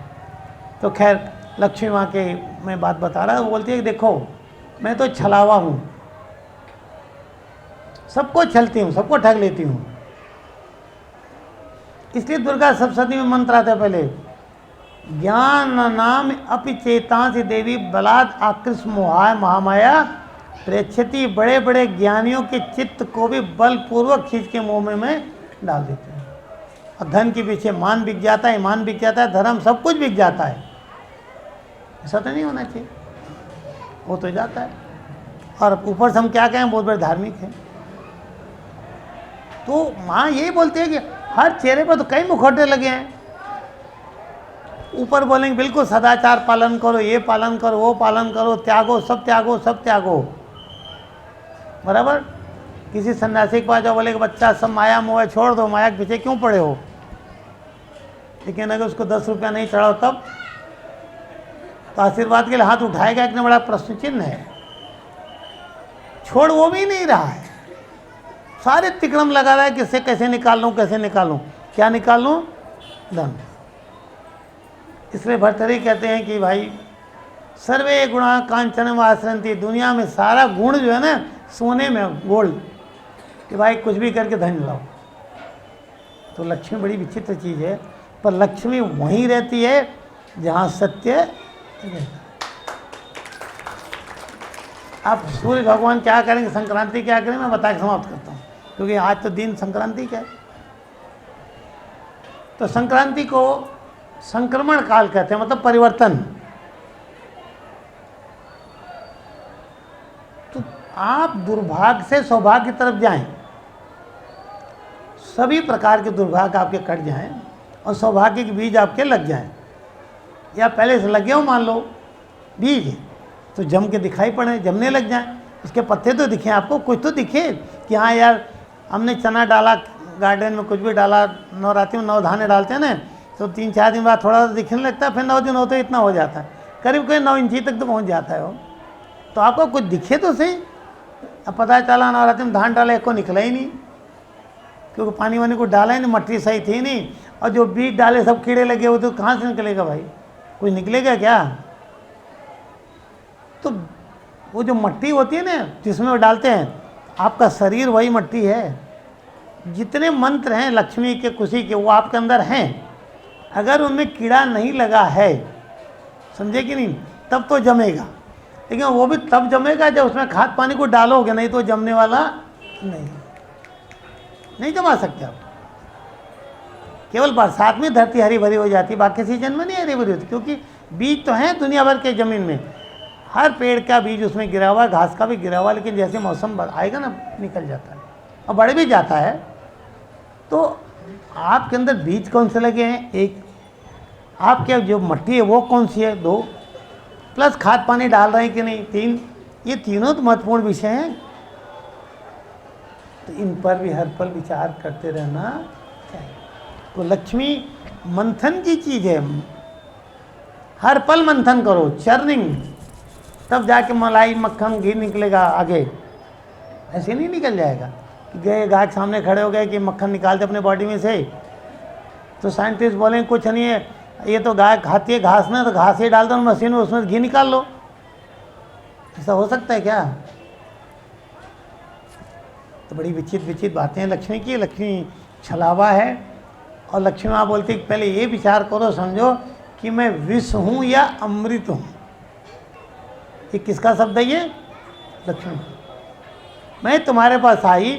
तो खैर लक्ष्मी माँ के मैं बात बता रहा, वो बोलती है कि देखो मैं तो छलावा हूँ, सबको छलती हूँ, सबको ठग लेती हूँ। इसलिए दुर्गा सप्तशती में मंत्र आता है पहले, ज्ञान नाम अपिचेतांसि देवी बलात् आकृष्ट मोहाय महामाया प्रेक्षति। बड़े बड़े ज्ञानियों के चित्त को भी बलपूर्वक खींच के मोह में मैं डाल देती हूँ। और धन के पीछे मान बिक जाता है, ईमान बिक जाता है, धर्म सब कुछ बिक जाता है। ऐसा तो नहीं होना चाहिए, वो तो जाता है। और ऊपर से हम क्या कहें, बहुत बड़े धार्मिक हैं। तो माँ यही बोलती है कि हर चेहरे पर तो कई मुखौटे लगे हैं। ऊपर बोलेंगे बिल्कुल सदाचार पालन करो, ये पालन करो, वो पालन करो, त्यागो, सब त्यागो, सब त्यागो, बराबर। किसी सन्यासी के पास जाओ, बोले कि बच्चा सब माया मोह छोड़ दो, माया के पीछे क्यों पड़े हो। लेकिन अगर उसको 10 रुपया नहीं चढ़ाओ तब तो आशीर्वाद के लिए हाथ उठाएगा, इतना बड़ा प्रश्न चिन्ह है। छोड़ वो भी नहीं रहा है, सारे तिक्रम लगा रहा है कि इससे कैसे निकाल लूँ, कैसे निकालूँ, क्या निकाल लूँ, धन। इसलिए भर्तृहरि कहते हैं कि भाई सर्वे गुणा कांचन आश्रंती, दुनिया में सारा गुण जो है ना सोने में गोल्ड, कि भाई कुछ भी करके धन लाओ। तो लक्ष्मी बड़ी विचित्र चीज़ है, पर लक्ष्मी वहीं रहती है जहाँ सत्य रहता है। अब सूर्य भगवान क्या करेंगे, संक्रांति क्या करेंगे, मैं बता के समाप्त करता हूँ, क्योंकि आज तो दिन संक्रांति का है। तो संक्रांति को संक्रमण काल कहते हैं, मतलब परिवर्तन। तो आप दुर्भाग्य से सौभाग्य की तरफ जाएं, सभी प्रकार के दुर्भाग्य आपके कट जाएं और सौभाग्य के बीज आपके लग जाएं, या पहले से लगे हो मान लो बीज, तो जम के दिखाई पड़े, जमने लग जाएं। उसके पत्ते तो दिखे आपको, कुछ तो दिखे कि हाँ यार हमने चना डाला, गार्डन में कुछ भी डाला, नवरात्रि में 9 दाने डालते हैं ना, तो 3-4 दिन बाद थोड़ा सा दिखने लगता है, फिर 9 दिन होते इतना हो जाता है, करीब करीब 9 इंची तक तो पहुंच जाता है वो। तो आपको कुछ दिखे तो सही। अब पता चला नवरात्रि में धान डाला, एक को निकला ही नहीं, क्योंकि पानी वानी को डाला ही नहीं, मट्टी सही थी नहीं, और जो बीज डाले सब कीड़े लगे हुए, तो कहाँ से निकलेगा भाई, कुछ निकलेगा क्या। तो वो जो मट्टी होती है ना जिसमें वो डालते हैं, आपका शरीर वही मट्टी है। जितने मंत्र हैं लक्ष्मी के, खुशी के, वो आपके अंदर हैं। अगर उनमें कीड़ा नहीं लगा है, समझे कि नहीं, तब तो जमेगा। लेकिन वो भी तब जमेगा जब उसमें खाद पानी को डालोगे, नहीं तो जमने वाला नहीं जमा सकते आप। केवल बरसात में धरती हरी भरी हो जाती है, बाकी सीजन में नहीं हरी भरी होती, क्योंकि बीज तो हैं दुनिया भर के ज़मीन में। हर पेड़ का बीज उसमें गिरा हुआ है, घास का भी गिरा हुआ है, लेकिन जैसे मौसम आएगा ना निकल जाता है और बढ़ भी जाता है। तो आपके अंदर बीज कौन से लगे हैं, 1, आपके जो मट्टी है वो कौन सी है, 2, प्लस खाद पानी डाल रहे हैं कि नहीं, 3। ये तीनों तो महत्वपूर्ण विषय हैं। तो इन पर भी हर पल विचार करते रहना चाहिए। तो लक्ष्मी मंथन की चीज़ है, हर पल मंथन करो, चर्निंग, तब जाके मलाई मक्खन घी निकलेगा आगे। ऐसे नहीं निकल जाएगा कि गए गाय के सामने खड़े हो गए कि मक्खन निकालते अपने बॉडी में से, तो साइंटिस्ट बोलेंगे कुछ नहीं है, ये तो गाय खाती है घास ना, तो घास ही डाल दो मशीन में, उसमें घी निकाल लो। ऐसा हो सकता है क्या। तो बड़ी विचित्र बातें हैं लक्ष्मी की। लक्ष्मी छलावा है, और लक्ष्मी माँ बोलती है पहले ये विचार करो, समझो कि मैं विष हूँ या अमृत हूँ। ये किसका शब्द है, ये दक्षिण। मैं तुम्हारे पास आई,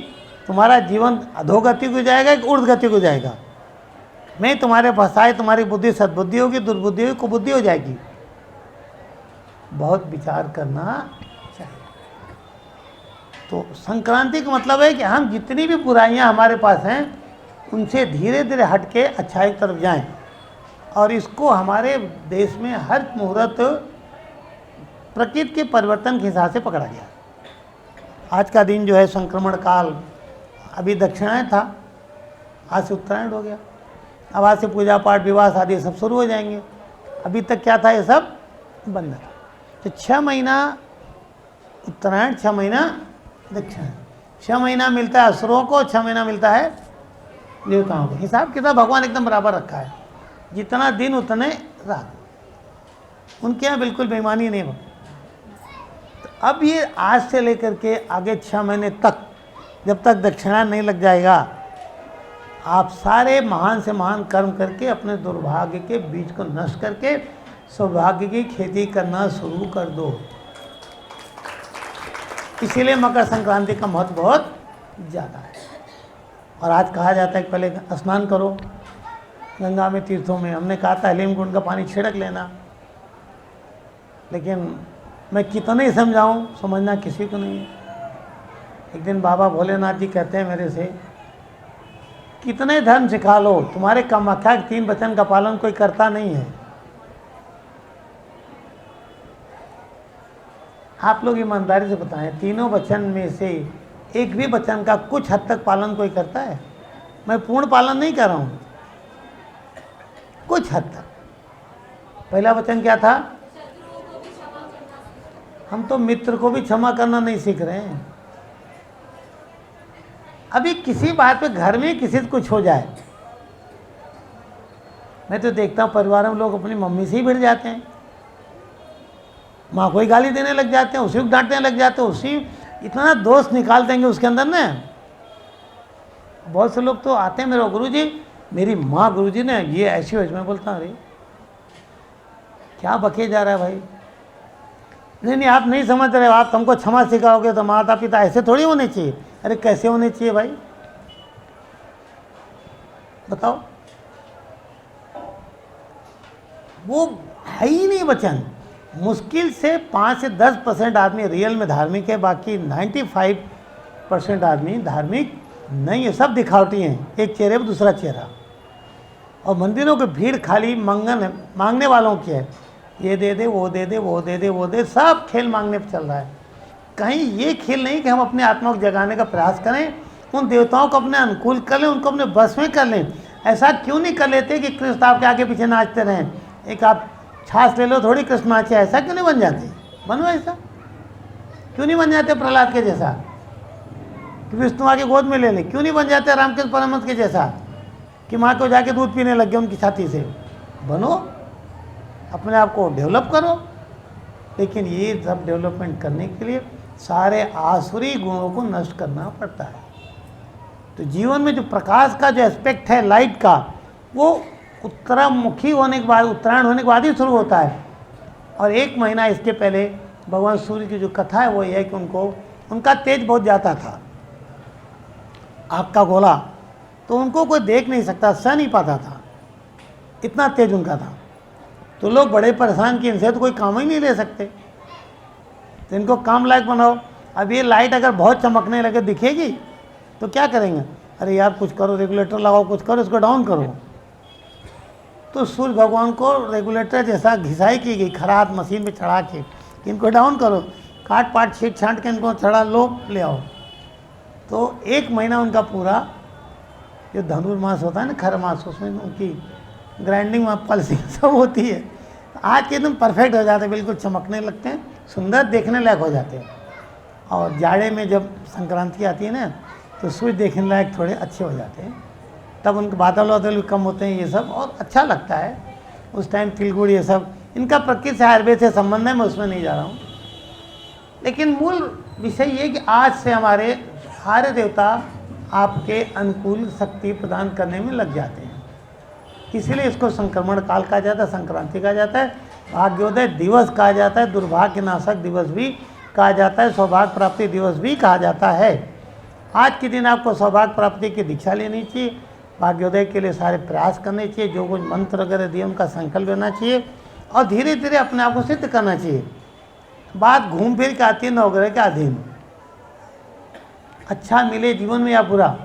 तुम्हारा जीवन अधोगति को जाएगा कि ऊर्ध्वगति को जाएगा? मैं तुम्हारे पास आई, तुम्हारी बुद्धि सद्बुद्धि होगी, दुर्बुद्धि होगी, कुबुद्धि हो जाएगी। बहुत विचार करना चाहिए। तो संक्रांति का मतलब है कि हम जितनी भी बुराइयां हमारे पास हैं उनसे धीरे धीरे हट के अच्छाई की तरफ जाएं। और इसको हमारे देश में हर मुहूर्त प्रकृति के परिवर्तन के हिसाब से पकड़ा गया। आज का दिन जो है संक्रमण काल, अभी दक्षिणायन था, आज से उत्तरायण हो गया। अब आज से पूजा पाठ विवाह शादी सब शुरू हो जाएंगे। अभी तक क्या था, ये सब बंद था। तो 6 महीना उत्तरायण, 6 महीना दक्षिणायन, 6 महीना मिलता है असुरों को, 6 महीना मिलता है देवताओं को। हिसाब किताब भगवान एकदम बराबर रखा है, जितना दिन उतने रात। उनके यहाँ बिल्कुल बेईमानी नहीं हो। तो अब ये आज से लेकर के आगे 6 महीने तक, जब तक दक्षिणायन नहीं लग जाएगा, आप सारे महान से महान कर्म करके अपने दुर्भाग्य के बीज को नष्ट करके सौभाग्य की खेती करना शुरू कर दो। इसीलिए मकर संक्रांति का महत्व बहुत ज़्यादा है। और आज कहा जाता है कि पहले स्नान करो गंगा में, तीर्थों में। हमने कहा था हलीम कुंड का पानी छिड़क लेना, लेकिन मैं कितना ही समझाऊं, समझना किसी को नहीं है। एक दिन बाबा भोलेनाथ जी कहते हैं मेरे से, कितने धर्म सिखा लो, तुम्हारे कामाख्या के 3 वचन का पालन कोई करता नहीं है। आप लोग ईमानदारी से बताएं, तीनों वचन में से एक भी वचन का कुछ हद तक पालन कोई करता है? मैं पूर्ण पालन नहीं कर रहा हूँ, कुछ हद तक। पहला वचन क्या था? हम तो मित्र को भी क्षमा करना नहीं सीख रहे हैं। अभी किसी बात पे घर में किसी से कुछ हो जाए, मैं तो देखता हूँ परिवार में लोग अपनी मम्मी से ही भिड़ जाते हैं, माँ को ही गाली देने लग जाते हैं, उसी को डांटने लग जाते हैं, उसी इतना दोष निकाल देंगे उसके अंदर ना। बहुत से लोग तो आते हैं मेरे, गुरुजी मेरी माँ गुरुजी ने ये ऐसी हो, मैं बोलता हूँ अरे क्या बके जा रहा है भाई? नहीं आप नहीं समझ रहे हो, आप तुमको क्षमा सिखाओगे तो माता पिता ऐसे थोड़ी होने चाहिए। अरे कैसे होने चाहिए भाई, बताओ? वो है ही नहीं वचन। मुश्किल से 5 से 10% आदमी रियल में धार्मिक है, बाकी 95% आदमी धार्मिक नहीं है, सब दिखावटी हैं, एक चेहरे पर दूसरा चेहरा। और मंदिरों की भीड़ खाली मांगने वालों की है, ये दे दे, वो दे दे, वो दे दे, वो दे, सब खेल मांगने पर चल रहा है। कहीं ये खेल नहीं कि हम अपने आत्मा को जगाने का प्रयास करें, उन देवताओं को अपने अनुकूल कर लें, उनको अपने बस में कर लें। ऐसा क्यों नहीं कर लेते कि कृष्ण आपके आगे पीछे नाचते रहें? एक आप छाछ ले लो, थोड़ी कृष्ण नाचे, ऐसा क्यों नहीं बन जाते? बनो ऐसा, क्यों नहीं बन जाते प्रहलाद के जैसा कि विष्णु आके गोद में ले लें? क्यों नहीं बन जाते रामकृष्ण परमहंस के जैसा कि माँ को जाके दूध पीने लग गए उनकी छाती से? बनो, अपने आप को डेवलप करो। लेकिन ये सब डेवलपमेंट करने के लिए सारे आसुरी गुणों को नष्ट करना पड़ता है। तो जीवन में जो प्रकाश का जो एस्पेक्ट है लाइट का, वो उत्तरामुखी होने के बाद, उत्तरायण होने के बाद ही शुरू होता है। और 1 महीना इसके पहले भगवान सूर्य की जो कथा है वो ये है कि उनका तेज बहुत जाता था, आग का गोला, तो उनको कोई देख नहीं सकता, सह नहीं पाता था, इतना तेज उनका था। तो लोग बड़े परेशान कि इनसे तो कोई काम ही नहीं ले सकते, तो इनको काम लायक बनाओ। अब ये लाइट अगर बहुत चमकने लगे दिखेगी तो क्या करेंगे? अरे यार कुछ करो, रेगुलेटर लगाओ, कुछ करो, इसको डाउन करो। तो सूर्य भगवान को रेगुलेटर जैसा घिसाई की गई, खराद मशीन पे चढ़ा के इनको डाउन करो, काट पाट छीट छाट के इनको चढ़ा लो, ले आओ। तो 1 महीना उनका पूरा जो धनुर्मास होता है ना, खर मास, उसमें उनकी ग्राइंडिंग पल्सिंग सब होती है। आज के एकदम परफेक्ट हो जाते हैं, बिल्कुल चमकने लगते हैं, सुंदर देखने लायक हो जाते हैं। और जाड़े में जब संक्रांति आती है ना, तो सूर्य देखने लायक थोड़े अच्छे हो जाते हैं, तब उनके बादल वादल भी कम होते हैं, ये सब, और अच्छा लगता है उस टाइम। तिलगुड़ ये सब इनका प्रकृति से आयुर्वेद से संबंध है, मैं उसमें नहीं जा रहा हूँ। लेकिन मूल विषय ये कि आज से हमारे सारे देवता आपके अनुकूल शक्ति प्रदान करने में लग जाते हैं। इसीलिए इसको संक्रमण काल कहा जाता है, संक्रांति कहा जाता है, भाग्योदय दिवस कहा जाता है, दुर्भाग्य नाशक दिवस भी कहा जाता है, सौभाग्य प्राप्ति दिवस भी कहा जाता है। आज के दिन आपको सौभाग्य प्राप्ति की दीक्षा लेनी चाहिए, भाग्योदय के लिए सारे प्रयास करने चाहिए, जो कुछ मंत्र वगैरह दिए उनका संकल्प लेना चाहिए और धीरे धीरे अपने आप को सिद्ध करना चाहिए। बात घूम फिर के आती है नवग्रह के अधीन। अच्छा मिले जीवन में या बुरा,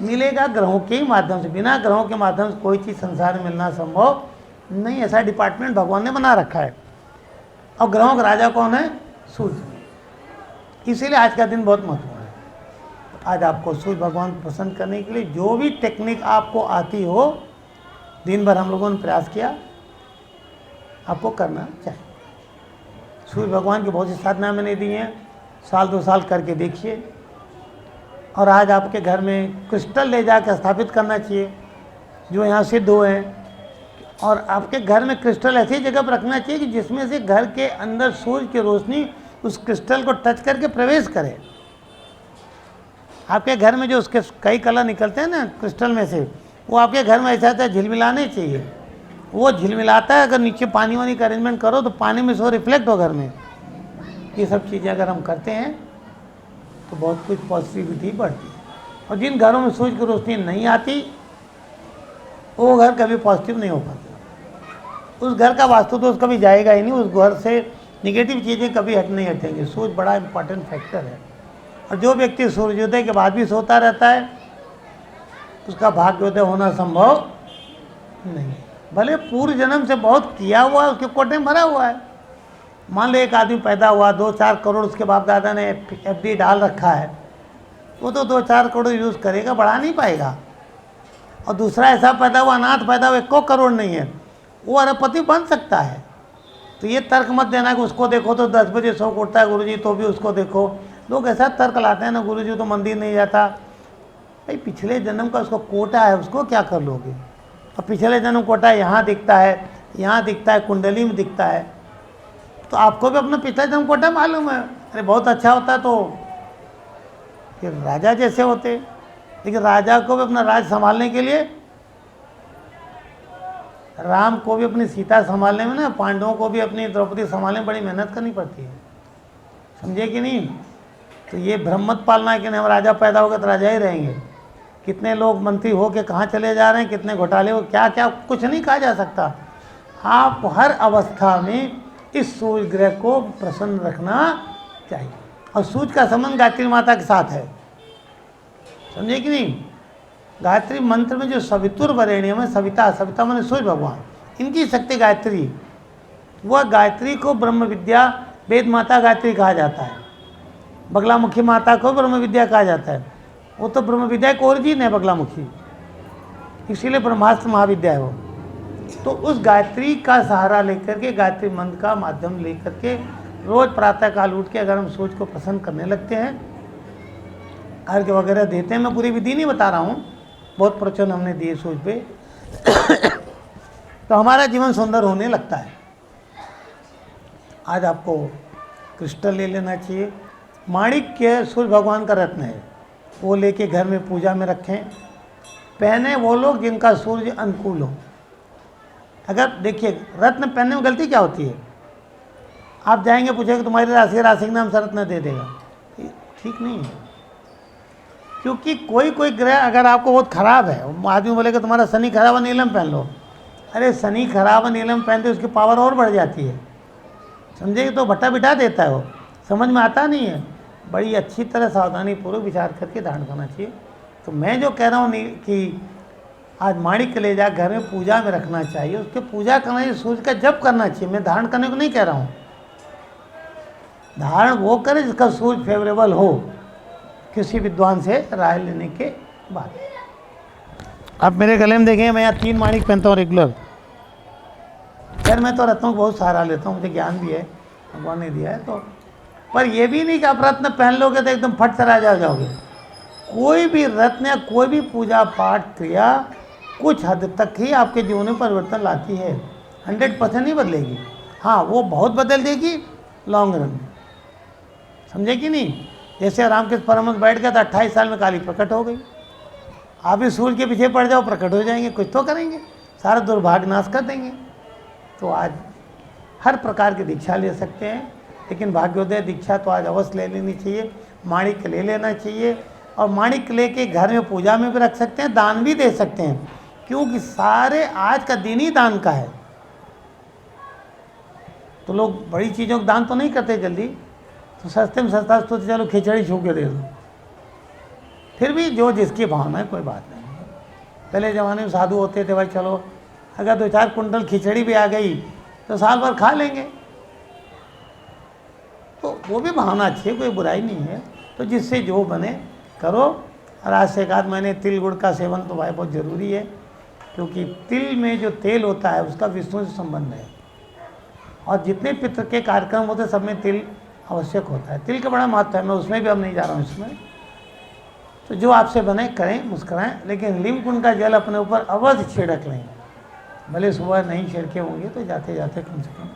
मिलेगा ग्रहों के ही माध्यम से। बिना ग्रहों के माध्यम से कोई चीज़ संसार में मिलना संभव नहीं। ऐसा डिपार्टमेंट भगवान ने बना रखा है। और ग्रहों का राजा कौन है? सूर्य। इसीलिए आज का दिन बहुत महत्वपूर्ण है। आज आपको सूर्य भगवान को प्रसन्न करने के लिए जो भी टेक्निक आपको आती हो, दिन भर हम लोगों ने प्रयास किया, आपको करना चाहिए। सूर्य भगवान की बहुत सी साधना मैंने दी हैं, साल 2 साल करके देखिए। और आज आपके घर में क्रिस्टल ले जाकर स्थापित करना चाहिए, जो यहाँ सिद्ध हुए हैं। और आपके घर में क्रिस्टल ऐसी जगह पर रखना चाहिए कि जिसमें से घर के अंदर सूर्य की रोशनी उस क्रिस्टल को टच करके प्रवेश करे। आपके घर में जो उसके कई कलर निकलते हैं ना क्रिस्टल में से, वो आपके घर में ऐसा झिलमिलाने चाहिए। वो झिलमिलाता है, अगर नीचे पानी वानी का अरेंजमेंट करो तो पानी में सो रिफ्लेक्ट हो घर में। ये सब चीज़ें अगर हम करते हैं तो बहुत कुछ पॉजिटिविटी बढ़ती है। और जिन घरों में सूर्य की रोशनी नहीं आती, वो घर कभी पॉजिटिव नहीं हो पाता। उस घर का वास्तु दोष कभी जाएगा ही नहीं, उस घर से निगेटिव चीज़ें कभी नहीं हटेंगी। सूर्य बड़ा इंपॉर्टेंट फैक्टर है। और जो व्यक्ति सूर्योदय के बाद भी सोता रहता है, उसका भाग्योदय होना संभव नहीं। भले पूर्व जन्म से बहुत किया हुआ है, उसके कोटे में भरा हुआ है। मान लो एक आदमी पैदा हुआ, 2-4 करोड़ उसके बाप दादा ने FD डाल रखा है, वो तो 2-4 करोड़ यूज़ करेगा, बढ़ा नहीं पाएगा। और दूसरा ऐसा पैदा हुआ, अनाथ पैदा हुआ, 1 करोड़ नहीं है, वो अरबपति बन सकता है। तो ये तर्क मत देना कि उसको देखो तो 10 बजे सो को उठता है गुरुजी, तो भी उसको देखो। लोग ऐसा तर्क लाते हैं ना, गुरुजी तो मंदिर नहीं जाता। भाई पिछले जन्म का उसको कोटा है, उसको क्या कर लोगे? और पिछले जन्म कोटा यहाँ दिखता है, यहाँ दिखता है, कुंडली में दिखता है, तो आपको भी अपना पिछला जन्म कोटा मालूम है। अरे बहुत अच्छा होता तो फिर राजा जैसे होते। लेकिन राजा को भी अपना राज संभालने के लिए, राम को भी अपनी सीता संभालने में ना, पांडवों को भी अपनी द्रौपदी संभालने में बड़ी मेहनत करनी पड़ती है। समझे कि नहीं? तो ये भ्रम मत पालना है कि नहीं हम राजा पैदा हो गए तो राजा ही रहेंगे। कितने लोग मंत्री हो के कहाँ चले जा रहे हैं, कितने घोटाले हो, क्या क्या कुछ नहीं कहा जा सकता। आप हर अवस्था में इस सूर्य ग्रह को प्रसन्न रखना चाहिए। और सूर्य का संबंध गायत्री माता के साथ है, समझे कि नहीं? गायत्री मंत्र में जो सवितुर वरेण्यम है, सविता, सविता माने सूर्य भगवान, इनकी शक्ति गायत्री। वह गायत्री को ब्रह्म विद्या, वेद माता गायत्री कहा जाता है। बगलामुखी माता को ब्रह्म विद्या कहा जाता है। वो तो ब्रह्म विद्या का ओरिजिन है बगलामुखी, इसीलिए ब्रह्मास्त्र महाविद्या है वो। तो उस गायत्री का सहारा लेकर के, गायत्री मंत्र का माध्यम लेकर के रोज प्रातः काल उठ के अगर हम सूर्य को प्रसन्न करने लगते हैं, अर्घ्य वगैरह देते हैं, मैं पूरी विधि नहीं बता रहा हूँ, बहुत प्रवचन हमने दिए सूर्य पे, तो हमारा जीवन सुंदर होने लगता है। आज आपको क्रिस्टल ले लेना चाहिए। माणिक्य सूर्य भगवान का रत्न है, वो लेके घर में पूजा में रखें। पहने वो लोग जिनका सूर्य अनुकूल हो। अगर देखिए रत्न पहनने में गलती क्या होती है, आप जाएंगे पूछेंगे तुम्हारी राशि, राशि के नाम से रत्न दे देगा, ठीक नहीं है। क्योंकि कोई कोई ग्रह अगर आपको बहुत खराब है, आदमी बोलेगा तुम्हारा शनि खराब है नीलम पहन लो। अरे शनि खराब है नीलम पहनते उसकी पावर और बढ़ जाती है, समझे? तो भट्टा बिठा देता है वो, समझ में आता नहीं है। बड़ी अच्छी तरह सावधानी पूर्वक विचार करके धारण करना चाहिए। तो मैं जो कह रहा हूँ कि आज माणिक्य ले जा घर में पूजा में रखना चाहिए, उसके पूजा करना चाहिए, सूर्य का जप करना चाहिए। मैं धारण करने को नहीं कह रहा हूँ, धारण वो करे जिसका सूर्य फेवरेबल हो, किसी विद्वान से राय लेने के बाद। आप मेरे गले में देखें, मैं यहाँ 3 माणिक पहनता हूँ रेगुलर। खैर मैं तो रत्नों को बहुत सहारा लेता हूँ, मुझे ज्ञान भी है, भगवान ने दिया है। तो पर ये भी नहीं कि आप रत्न पहन लोगे तो एकदम फट से राजा हो जाओगे। कोई भी रत्न या कोई भी पूजा पाठ क्रिया कुछ हद तक ही आपके जीवन में परिवर्तन लाती है, 100% नहीं बदलेगी। हाँ वो बहुत बदल देगी लॉन्ग रन में, समझे कि नहीं? जैसे रामकृष्ण परमहंस बैठ गया तो 28 साल में काली प्रकट हो गई। आप भी सूर्य के पीछे पड़ जाओ, प्रकट हो जाएंगे, कुछ तो करेंगे, सारा दुर्भाग्य नाश कर देंगे। तो आज हर प्रकार की दीक्षा ले सकते हैं। लेकिन भाग्योदय दीक्षा तो आज अवश्य ले लेनी चाहिए, माणिक ले लेना चाहिए। और माणिक लेके घर में पूजा में भी रख सकते हैं, दान भी दे सकते हैं, क्योंकि सारे आज का दिन ही दान का है। तो लोग बड़ी चीज़ों का दान तो नहीं करते जल्दी, तो सस्ते में सस्ता तो चलो खिचड़ी छू के दे दो, फिर भी जो जिसकी भावना है कोई बात नहीं। पहले ज़माने में साधु होते थे, भाई चलो अगर 2-4 कुंटल खिचड़ी भी आ गई तो साल भर खा लेंगे, तो वो भी भावना अच्छी है, कोई बुराई नहीं है। तो जिससे जो बने करो। और आज से 1 महीने तिल गुड़ का सेवन तो भाई बहुत ज़रूरी है, क्योंकि तिल में जो तेल होता है उसका विष्णु से संबंध है, और जितने पितृ के कार्यक्रम होते हैं सब में तिल आवश्यक होता है। तिल का बड़ा महत्व है, मैं उसमें भी अब नहीं जा रहा हूँ इसमें। तो जो आपसे बने करें, मुस्कुराएं, लेकिन लीम कुंड का जल अपने ऊपर अवश्य छिड़क लें। भले सुबह नहीं छिड़के होंगे तो जाते जाते कम से कम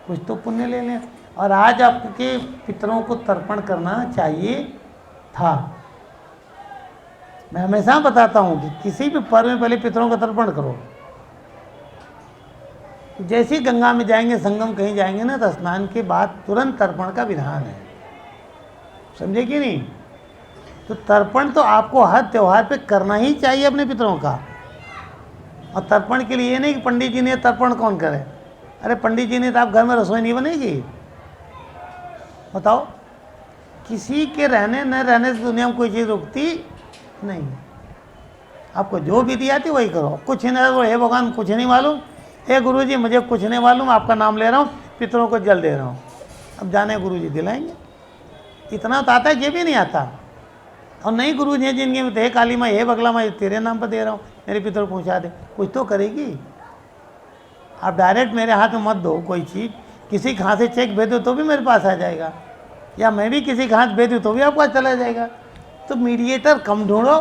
कुछ तो पुण्य ले लें। और आज आपके पितरों को तर्पण करना चाहिए था। मैं हमेशा बताता हूँ कि किसी भी पर्व में पहले पितरों का तर्पण करो। जैसे ही गंगा में जाएंगे, संगम कहीं जाएंगे ना, तो स्नान के बाद तुरंत तर्पण का विधान है, समझे कि नहीं। तो तर्पण तो आपको हर त्यौहार पे करना ही चाहिए अपने पितरों का। और तर्पण के लिए ये नहीं कि पंडित जी ने तर्पण कौन करे। अरे पंडित जी ने तो आप घर में रसोई नहीं बनेगी, बताओ। किसी के रहने न रहने से दुनिया में कोई चीज़ रुकती नहीं। आपको जो विधि आती वही करो। कुछ नहीं, हे भगवान कुछ नहीं मालूम, हे गुरु जी मुझे कुछ नहीं मालूम, आपका नाम ले रहा हूँ, पितरों को जल दे रहा हूँ, अब जाने गुरु जी दिलाएंगे। इतना तो आता है, ये भी नहीं आता। और नहीं गुरु जी जिनके में, हे काली माँ, हे बगला माँ, तेरे नाम पर दे रहा हूँ, मेरे पितर को पहुँचा दे, कुछ तो करेगी। आप डायरेक्ट मेरे हाथ में मत दो कोई चीज़, किसी के हाथ से चेक भेज दो तो भी मेरे पास आ जाएगा, या मैं भी किसी के हाथ भेज दूँ तो भी आपके पास चला जाएगा। तो मीडिएटर कम ढूंढो,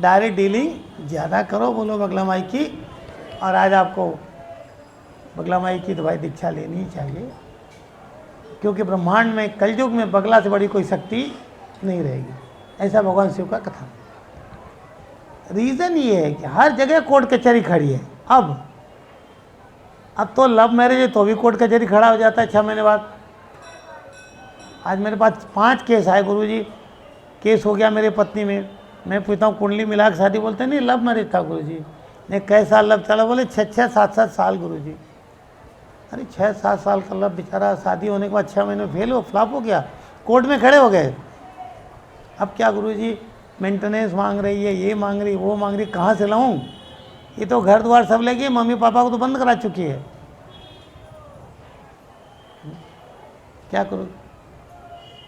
डायरेक्ट डीलिंग ज़्यादा करो। बोलो बगला माई की। और आज आपको बगला माई की तो भाई दीक्षा लेनी ही चाहिए, क्योंकि ब्रह्मांड में कलयुग में बगला से बड़ी कोई शक्ति नहीं रहेगी, ऐसा भगवान शिव का कथन। रीज़न ये है कि हर जगह कोर्ट कचहरी खड़ी है। अब तो लव मैरिज है तो भी कोर्ट कचहरी खड़ा हो जाता है 6 महीने बाद। आज मेरे पास 5 केस आए, गुरुजी केस हो गया मेरे पत्नी में। मैं पूछता हूँ कुंडली मिला के शादी, बोलते नहीं लव मैरिज था गुरुजी। ने कई साल लव चला, बोले 6-6, 7-7 साल गुरुजी। अरे 6-7 साल का लव, बेचारा शादी होने के बाद 6 महीने में फेल हो, फ्लॉप हो गया, कोर्ट में खड़े हो गए। अब क्या गुरुजी मेंटेनेंस मांग रही है, ये मांग रही, वो मांग रही, कहाँ से लाऊं? ये तो घर द्वार सब लेके मम्मी पापा को तो बंद करा चुकी है, क्या करूँ?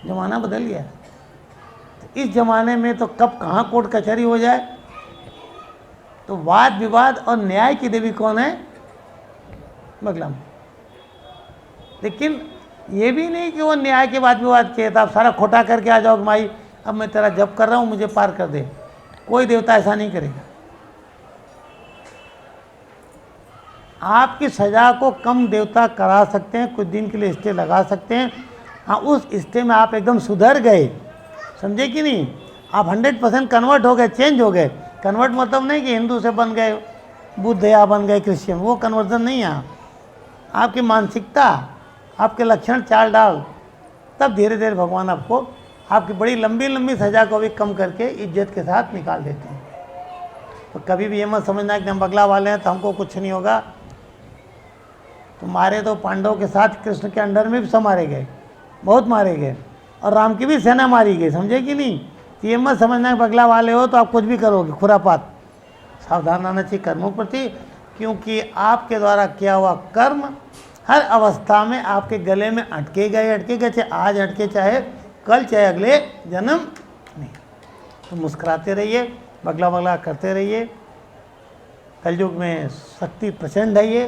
जमाना बदल गया। तो इस जमाने में तो कब कहाँ कोर्ट कचहरी हो जाए। तो वाद विवाद और न्याय की देवी कौन है? बगला माँ। लेकिन ये भी नहीं कि वो न्याय के वाद विवाद किए, तो आप सारा खोटा करके आ जाओ माई अब मैं तेरा जप कर रहा हूँ, मुझे पार कर दे। कोई देवता ऐसा नहीं करेगा। आपकी सजा को कम देवता करा सकते हैं, कुछ दिन के लिए स्टे लगा सकते हैं। हाँ, उस स्टे में आप एकदम सुधर गए, समझे कि नहीं, आप 100% कन्वर्ट हो गए, चेंज हो गए। कन्वर्ट मतलब नहीं कि हिंदू से बन गए बुद्ध या बन गए क्रिश्चियन, वो कन्वर्जन नहीं है। आपकी मानसिकता, आपके लक्षण चाल डाल, तब धीरे धीरे भगवान आपको आपकी बड़ी लंबी लंबी सजा को भी कम करके इज्जत के साथ निकाल देते हैं। तो कभी भी ये मत समझना कि हम बगला वाले हैं तो हमको कुछ नहीं होगा। तो मारे तो पांडवों के साथ कृष्ण के अंडर में भी सब मारे गए, बहुत मारे गए, और राम की भी सेना मारी गई, समझे कि नहीं। तो ये मत समझना कि बगला वाले हो तो आप कुछ भी करोगे, खुरापात। सावधान रहना चाहिए कर्मों प्रति, क्योंकि आपके द्वारा किया हुआ कर्म हर अवस्था में आपके गले में अटके गए, चाहे आज अटके, चाहे कल, चाहे अगले जन्म नहीं। तो मुस्कुराते रहिए, बगला बगला करते रहिए। कलयुग में शक्ति प्रचंड है ये।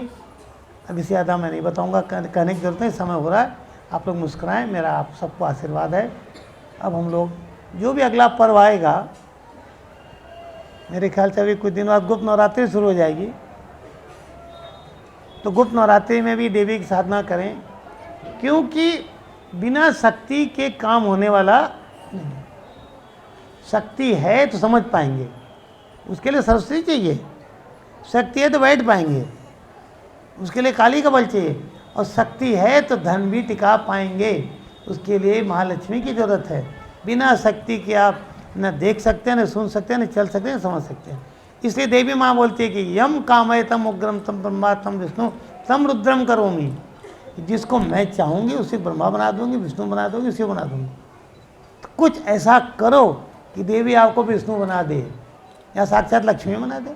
अब इससे ज़्यादा मैं नहीं बताऊंगा, कहने की जरूरत नहीं, समय हो रहा है। आप लोग मुस्कुराएं, मेरा आप सबको आशीर्वाद है। अब हम लोग जो भी अगला पर्व आएगा, मेरे ख्याल से अभी कुछ दिन बाद गुप्त नवरात्रि शुरू हो जाएगी। तो गुप्त नवरात्रि में भी देवी की साधना करें, क्योंकि बिना शक्ति के काम होने वाला नहीं। शक्ति है तो समझ पाएंगे, उसके लिए सरस्वती चाहिए। शक्ति है तो बैठ पाएंगे, उसके लिए काली का बल चाहिए। और शक्ति है तो धन भी टिका पाएंगे। उसके लिए महालक्ष्मी की जरूरत है। बिना शक्ति के आप न देख सकते हैं, न सुन सकते हैं, न चल सकते हैं, न समझ सकते हैं। इसलिए देवी माँ बोलती है कि यम कामय तम उग्रम तम ब्रह्मा तम विष्णु तम रुद्रम करोमि। जिसको मैं चाहूँगी उसे ब्रह्मा बना दूंगी, विष्णु बना दूंगी, उसे बना दूंगी। तो कुछ ऐसा करो कि देवी आपको विष्णु बना दे या साक्षात लक्ष्मी बना दे,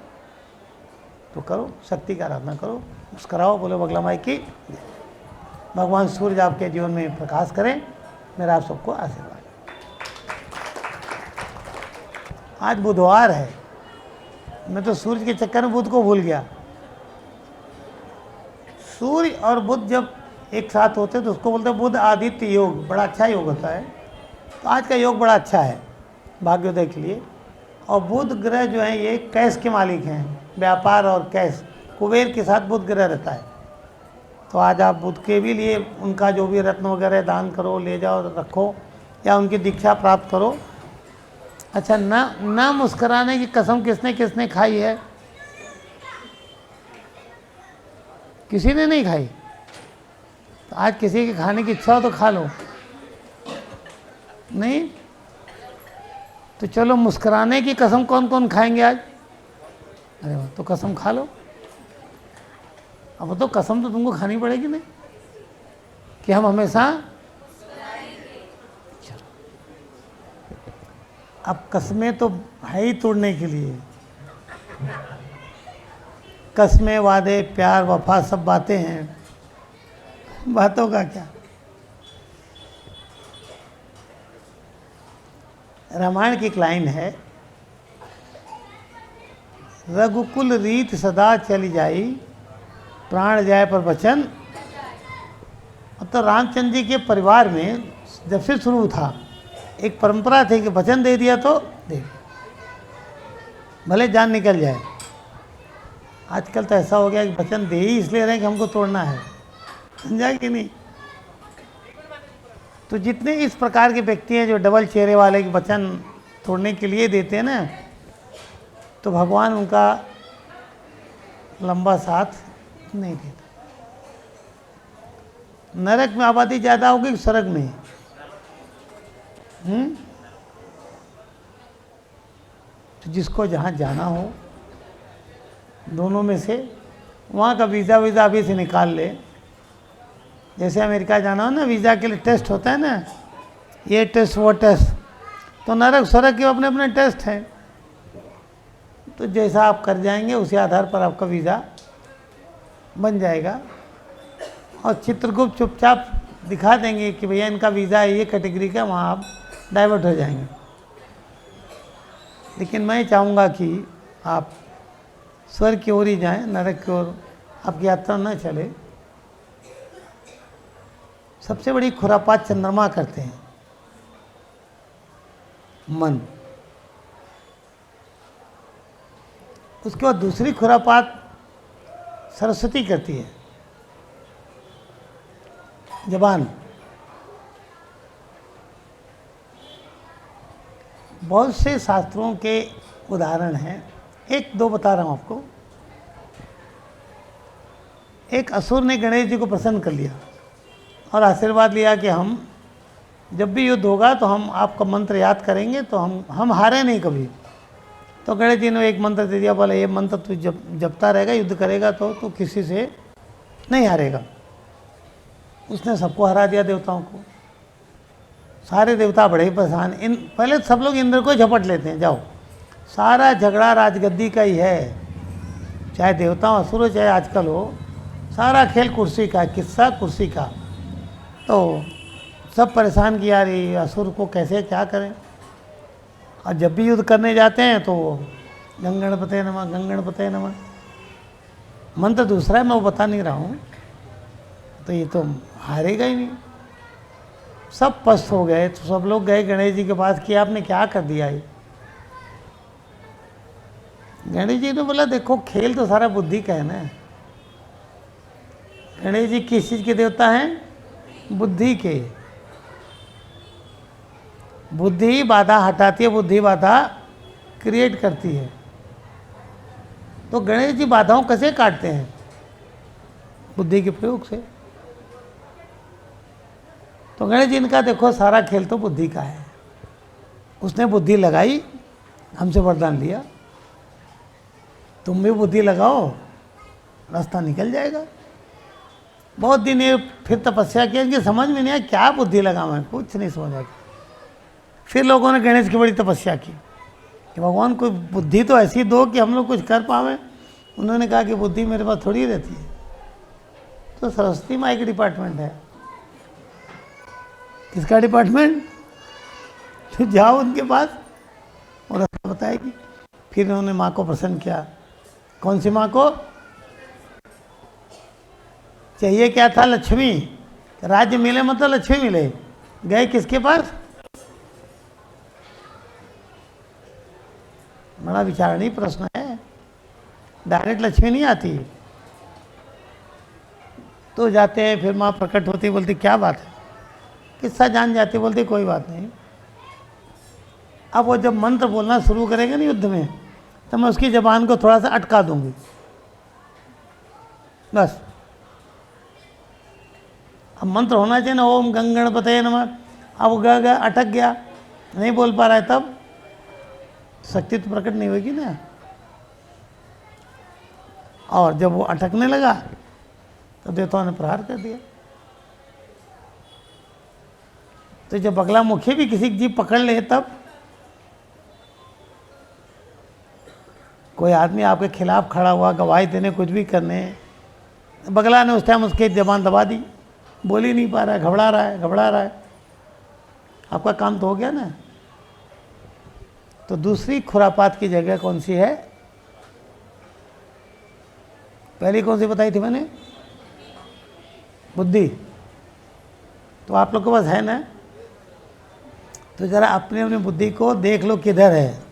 तो करो, शक्ति का आराधना करो, मुस्कराओ, बोलो बगला माई की जय। भगवान सूर्य आपके जीवन में प्रकाश करें। मेरा आप सबको आशीर्वाद। आज बुधवार है, मैं तो सूर्य के चक्कर में बुध को भूल गया। सूर्य और बुध जब एक साथ होते हैं तो उसको बोलते हैं बुध आदित्य योग। बड़ा अच्छा योग होता है। तो आज का योग बड़ा अच्छा है भाग्योदय के लिए। और बुध ग्रह जो है ये कैश के मालिक हैं, व्यापार और कैश, कुबेर के साथ बुध ग्रह रहता है। तो आज आप बुध के भी लिए उनका जो भी रत्न वगैरह दान करो, ले जाओ, रखो, या उनकी दीक्षा प्राप्त करो। अच्छा, ना मुस्कुराने की कसम किसने किसने खाई है? किसी ने नहीं खाई। तो आज किसी के खाने की इच्छा हो तो खा लो, नहीं तो चलो मुस्कुराने की कसम कौन कौन खाएंगे आज? अरे वाह, तो कसम खा लो। अब तो कसम तो तुमको खानी पड़ेगी नहीं कि हम हमेशा। चलो, अब कसमें तो है ही तोड़ने के लिए। कसमें, वादे, प्यार, वफा सब बातें हैं, बातों का क्या। रामायण की एक लाइन है, रघुकुल रीत सदा चली जाई, प्राण जाए पर वचन। तो रामचंद्र जी के परिवार में जब से शुरू था एक परंपरा थी कि वचन दे दिया तो दे, भले जान निकल जाए। आजकल तो ऐसा हो गया कि वचन दे ही इसलिए रहे कि हमको तोड़ना है, समझा कि नहीं। तो जितने इस प्रकार के व्यक्ति हैं जो डबल चेहरे वाले के वचन तोड़ने के लिए देते हैं ना, तो भगवान उनका लंबा साथ नहीं देता। नरक में आबादी ज़्यादा होगी कि स्वर्ग में? तो जिसको जहाँ जाना हो, दोनों में से, वहाँ का वीज़ा अभी से निकाल ले। जैसे अमेरिका जाना हो ना, वीज़ा के लिए टेस्ट होता है ना, ये टेस्ट वो टेस्ट। तो नरक स्वर्ग के अपने अपने टेस्ट हैं। तो जैसा आप कर जाएंगे उसी आधार पर आपका वीज़ा बन जाएगा। और चित्रगुप्त चुपचाप दिखा देंगे कि भैया इनका वीज़ा है ये कैटेगरी का, वहाँ आप डाइवर्ट हो जाएंगे। लेकिन मैं चाहूँगा कि आप स्वर्ग की ओर ही जाएं, नरक की ओर आपकी यात्रा न चले। सबसे बड़ी खुरापात चंद्रमा करते हैं, मन। उसके बाद दूसरी खुरापात सरस्वती करती है, जबान। बहुत से शास्त्रों के उदाहरण हैं, एक दो बता रहा हूँ आपको। एक असुर ने गणेश जी को प्रसन्न कर लिया और आशीर्वाद लिया कि हम जब भी युद्ध होगा तो हम आपका मंत्र याद करेंगे, तो हम हारे नहीं कभी। तो गणेश जी ने एक मंत्र दे दिया, बोला ये मंत्र तू जपता रहेगा, युद्ध करेगा तो तू किसी से नहीं हारेगा। उसने सबको हरा दिया, देवताओं को। सारे देवता बड़े ही परेशान। पहले तो सब लोग इंद्र को झपट लेते हैं, जाओ सारा झगड़ा राजगद्दी का ही है, चाहे देवता हो, असुर हो, चाहे आजकल हो, सारा खेल कुर्सी का, किस्सा कुर्सी का। तो सब परेशान किया, रही असुर को कैसे क्या करें। और जब भी युद्ध करने जाते हैं तो गंगणपते नमः, गंगणपते नमः। मंत्र दूसरा है, मैं वो बता नहीं रहा हूँ। तो ये तो हारेगा ही नहीं। सब पस्त हो गए, तो सब लोग गए गणेश जी के पास कि आपने क्या कर दिया ये। गणेश जी ने बोला देखो खेल तो सारा बुद्धि का है ना। गणेश जी किस चीज़ के देवता हैं? बुद्धि के। बुद्धि बाधा हटाती है, बुद्धि बाधा क्रिएट करती है। तो गणेश जी बाधाओं कैसे काटते हैं? बुद्धि के प्रयोग से। तो गणेश जी ने कहा देखो सारा खेल तो बुद्धि का है, उसने बुद्धि लगाई, हमसे वरदान लिया, तुम भी बुद्धि लगाओ, रास्ता निकल जाएगा। बहुत दिन ये फिर तपस्या की, इनकी समझ में नहीं आया क्या बुद्धि लगाऊं मैं, कुछ नहीं समझ आया। फिर लोगों ने गणेश की बड़ी तपस्या की कि भगवान कोई बुद्धि तो ऐसी दो कि हम लोग कुछ कर पावे। उन्होंने कहा कि बुद्धि मेरे पास थोड़ी रहती है, तो सरस्वती माई का डिपार्टमेंट है। किसका डिपार्टमेंट? तो जाओ उनके पास और रास्ता बताएगी। फिर उन्होंने माँ को प्रसन्न किया। कौन सी माँ को? चाहिए क्या था? लक्ष्मी। राज्य मिले मतलब लक्ष्मी मिले। गए किसके पास? बड़ा विचारणीय प्रश्न है, डायरेक्ट लक्ष्मी नहीं आती। तो जाते हैं, फिर माँ प्रकट होती, बोलती क्या बात है, किस्सा जान जाती, बोलती कोई बात नहीं। अब वो जब मंत्र बोलना शुरू करेंगे ना युद्ध में, तो मैं उसकी जबान को थोड़ा सा अटका दूंगी, बस। अब मंत्र होना चाहिए ना, ओम गंगणपतये नमः। अब वो ग अटक गया, नहीं बोल पा रहा है, तब शक्ति तो प्रकट नहीं होगी ना। और जब वो अटकने लगा तो देवताओं ने प्रहार कर दिया। तो जब बगला मुखी भी किसी की जीभ पकड़ ले, तब कोई आदमी आपके खिलाफ खड़ा हुआ, गवाही देने, कुछ भी करने, बगला ने उस टाइम उसकी जबान दबा दी, बोल ही नहीं पा रहा है, घबरा रहा है, आपका काम तो हो गया ना। तो दूसरी खुरापात की जगह कौन सी है? पहली कौन सी बताई थी मैंने? बुद्धि। तो आप लोग के पास है ना, तो जरा अपनी अपनी बुद्धि को देख लो किधर है,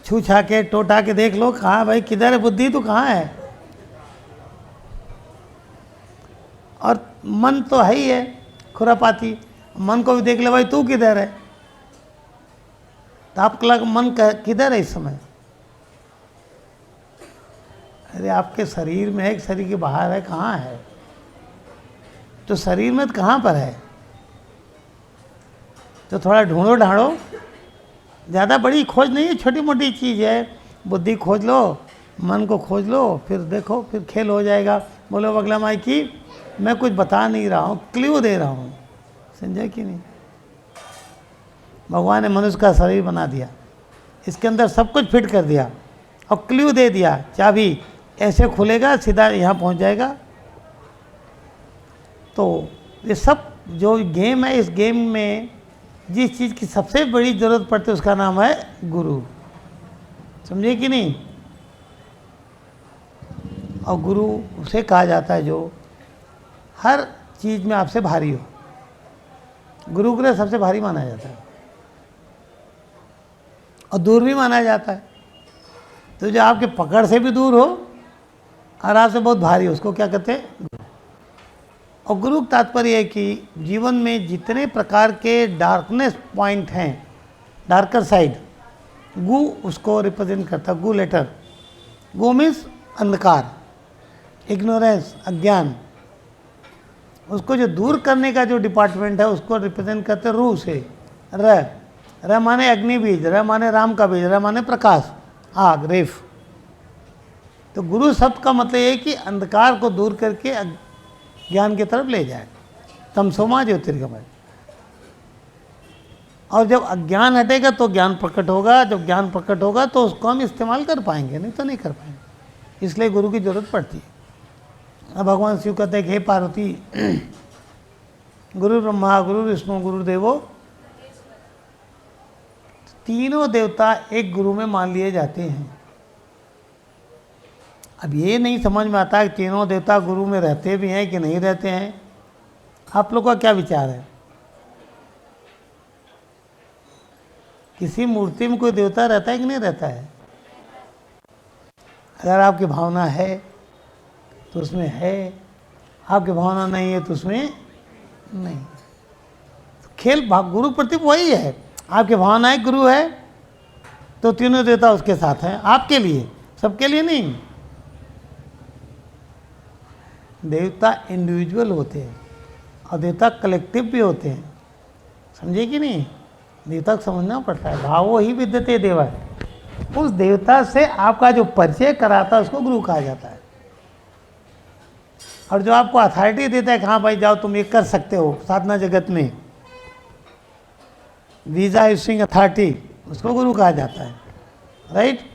छू छा के टोटा के देख लो, कहाँ भाई किधर है बुद्धि, तो कहाँ है। और मन तो है ही है खुरापाती, मन को भी देख ले भाई तू किधर है। तो आपका मन किधर है इस समय? अरे आपके शरीर में है, एक शरीर के बाहर है, कहाँ है? तो शरीर में तो कहाँ पर है? तो थोड़ा ढूंढो ढांढो, ज़्यादा बड़ी खोज नहीं है, छोटी मोटी चीज़ है। बुद्धि खोज लो, मन को खोज लो, फिर देखो, फिर खेल हो जाएगा। बोलो बगला माई की मैं कुछ बता नहीं रहा हूँ, क्ल्यू दे रहा हूँ, समझे कि नहीं। भगवान ने मनुष्य का शरीर बना दिया, इसके अंदर सब कुछ फिट कर दिया और क्ल्यू दे दिया, चाबी ऐसे खुलेगा सीधा यहाँ पहुँच जाएगा। तो ये सब जो गेम है, इस गेम में जिस चीज़ की सबसे बड़ी ज़रूरत पड़ती है उसका नाम है गुरु, समझे कि नहीं। और गुरु उसे कहा जाता है जो हर चीज़ में आपसे भारी हो। गुरु ग्रह सबसे भारी माना जाता है और दूर भी माना जाता है। तो जो आपके पकड़ से भी दूर हो और आपसे बहुत भारी हो, उसको क्या कहते हैं? गुरु। और गुरु का तात्पर्य है कि जीवन में जितने प्रकार के डार्कनेस पॉइंट हैं, डार्कर साइड, गु उसको रिप्रेजेंट करता है। गु लेटर, गु मीन्स अंधकार, इग्नोरेंस, अज्ञान। उसको जो दूर करने का जो डिपार्टमेंट है उसको रिप्रेजेंट करते हैं रू से। र माने अग्नि बीज, र माने राम का बीज, र माने प्रकाश, आग, रेफ। तो गुरु शब्द का मतलब ये है कि अंधकार को दूर करके ज्ञान की तरफ ले जाए, तमसोमा ज्योतिर्गमय। और जब अज्ञान हटेगा तो ज्ञान प्रकट होगा, जब ज्ञान प्रकट होगा तो उसको हम इस्तेमाल कर पाएंगे, नहीं तो नहीं कर पाएंगे। इसलिए गुरु की जरूरत पड़ती है। अब भगवान शिव कहते हैं कि हे पार्वती, गुरु ब्रह्मा, गुरु विष्णु, गुरुदेवो, तीनों देवता एक गुरु में मान लिए जाते हैं। अब ये नहीं समझ में आता कि तीनों देवता गुरु में रहते भी हैं कि नहीं रहते हैं। आप लोग का क्या विचार है? किसी मूर्ति में कोई देवता रहता है कि नहीं रहता है? अगर आपकी भावना है तो उसमें है, आपकी भावना नहीं है तो उसमें नहीं। तो खेल गुरु प्रति वही है। आपकी भावना है गुरु है तो तीनों देवता उसके साथ हैं, आपके लिए, सबके लिए नहीं। देवता इंडिविजुअल होते हैं और देवता कलेक्टिव भी होते हैं, समझे कि नहीं? देवता को समझना पड़ता है। भावो ही विद्यते देवा, उस देवता से आपका जो परिचय कराता है उसको गुरु कहा जाता है। और जो आपको अथॉरिटी देता है कि हाँ भाई जाओ तुम ये कर सकते हो साधना जगत में, वीजा इशूइंग अथॉरिटी, उसको गुरु कहा जाता है, राइट।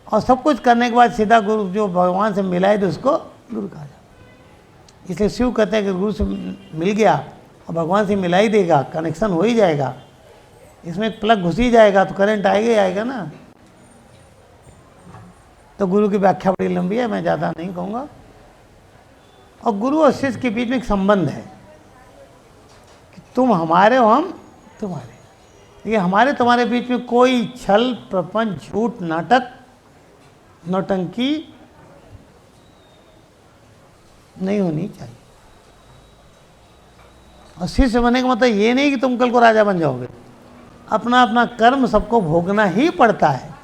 और सब कुछ करने के बाद सीधा गुरु जो भगवान से मिलाए तो उसको गुरु कहा जाता है। इसलिए शिव कहते हैं कि गुरु से मिल गया और भगवान से मिला ही देगा, कनेक्शन हो ही जाएगा, इसमें एक प्लग घुस ही जाएगा तो करंट आएगा ही आएगा ना। तो गुरु की व्याख्या बड़ी लंबी है, मैं ज़्यादा नहीं कहूँगा। और गुरु और शिष्य के बीच में एक संबंध है कि तुम हमारे हो, हम तुम्हारे। ये हमारे तुम्हारे बीच में कोई छल प्रपंच, झूठ, नाटक, नौटंकी नहीं होनी चाहिए। और शिष्य बनने का मतलब ये नहीं कि तुम कल को राजा बन जाओगे। अपना अपना कर्म सबको भोगना ही पड़ता है।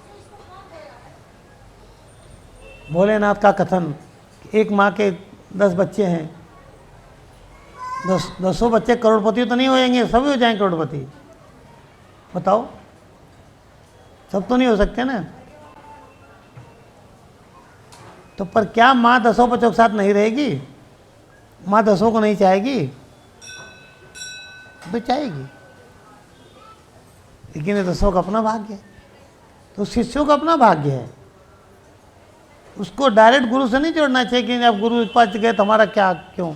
भोलेनाथ का कथन, एक माँ के 10 बच्चे हैं, 10 बच्चे करोड़पति तो नहीं हो जाएंगे, सभी हो जाएंगे करोड़पति, बताओ? सब तो नहीं हो सकते ना। तो पर क्या माँ 10 बच्चों के साथ नहीं रहेगी? माँ 10 को नहीं चाहेगी? तो चाहेगी, लेकिन ये 10 का अपना भाग्य है। तो शिष्यों का अपना भाग्य है, उसको डायरेक्ट गुरु से नहीं जोड़ना चाहिए कि अब गुरु के पास गए तो हमारा क्या क्यों।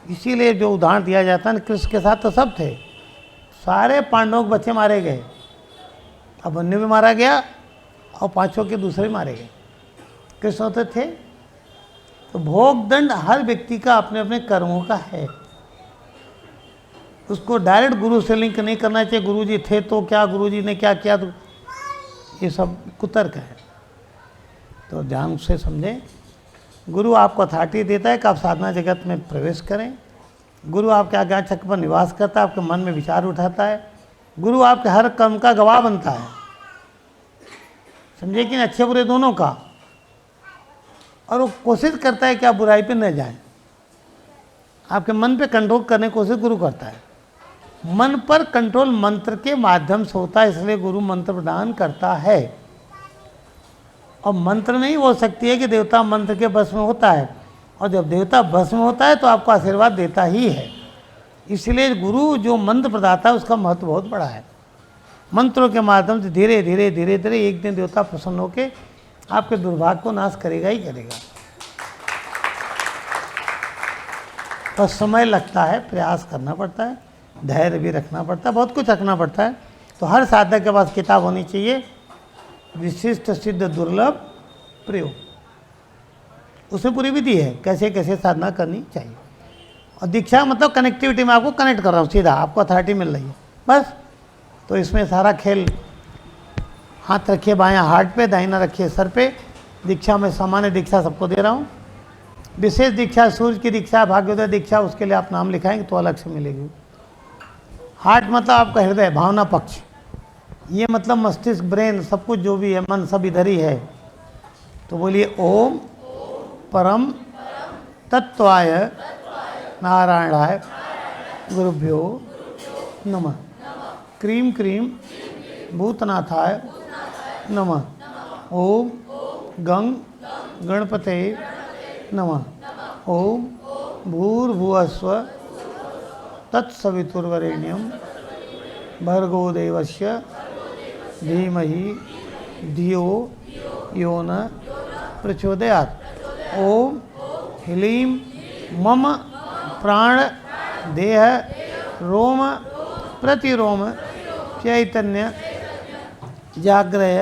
इसीलिए जो उदाहरण दिया जाता है ना, कृष्ण के साथ तो सब थे, सारे पांडवों के बच्चे मारे गए, अभिमन्यु भी मारा गया और 5 के दूसरे मारे गए। कृष्ण होते थे। तो भोग दंड हर व्यक्ति का अपने अपने कर्मों का है, उसको डायरेक्ट गुरु से लिंक नहीं करना चाहिए। गुरु जी थे तो क्या, गुरु जी ने क्या किया, तो ये सब कुतर्क है। तो ध्यान से समझें, गुरु आपको अथॉरिटी देता है कि आप साधना जगत में प्रवेश करें। गुरु आपके आज्ञा चक्र पर निवास करता है, आपके मन में विचार उठाता है। गुरु आपके हर कर्म का गवाह बनता है, समझे कि अच्छे बुरे दोनों का। और वो कोशिश करता है कि आप बुराई पे न जाएं। आपके मन पे कंट्रोल करने की कोशिश गुरु करता है। मन पर कंट्रोल मंत्र के माध्यम से होता है, इसलिए गुरु मंत्र प्रदान करता है। और मंत्र नहीं हो सकती है कि देवता मंत्र के बस में होता है, और जब देवता बस में होता है तो आपको आशीर्वाद देता ही है। इसलिए गुरु जो मंत्र प्रदाता है उसका महत्व बहुत बड़ा है। मंत्रों के माध्यम से धीरे धीरे धीरे धीरे एक दिन देवता प्रसन्न होकर आपके दुर्भाग्य को नाश करेगा ही करेगा। तो समय लगता है, प्रयास करना पड़ता है, धैर्य भी रखना पड़ता है, बहुत कुछ रखना पड़ता है। तो हर साधक के पास किताब होनी चाहिए, विशिष्ट सिद्ध दुर्लभ प्रयोग, उसमें पूरी विधि है कैसे कैसे साधना करनी चाहिए। और दीक्षा मतलब कनेक्टिविटी में आपको कनेक्ट कर रहा हूँ सीधा, आपको अथॉरिटी मिल रही है बस। तो इसमें सारा खेल, हाथ रखिए बायां हार्ट पे, दाहिना रखिए सर पे। दीक्षा में सामान्य दीक्षा सबको दे रहा हूँ, विशेष दीक्षा, सूर्य की दीक्षा, भाग्योदय दीक्षा, उसके लिए आप नाम लिखाएंगे तो अलग से मिलेगी। हार्ट मतलब आपका हृदय, भावना पक्ष, ये मतलब मस्तिष्क, ब्रेन, सब कुछ जो भी है, मन सब इधर ही है। तो बोलिए ओम परम तत्वाय नारायणाय गुरुभ्यो नमः। क्रीम क्रीम भूतनाथाय नमः। ओम गंग गणपते नमः। ओम भूर्भुवस्व तत्सवितुर्वरेण्यं भर्गो देवस्य धीमहि धियो यो न प्रचोदयात्। ओम ह्लीं मम प्राण देह रोम प्रतिरोम चैतन्य जाग्रय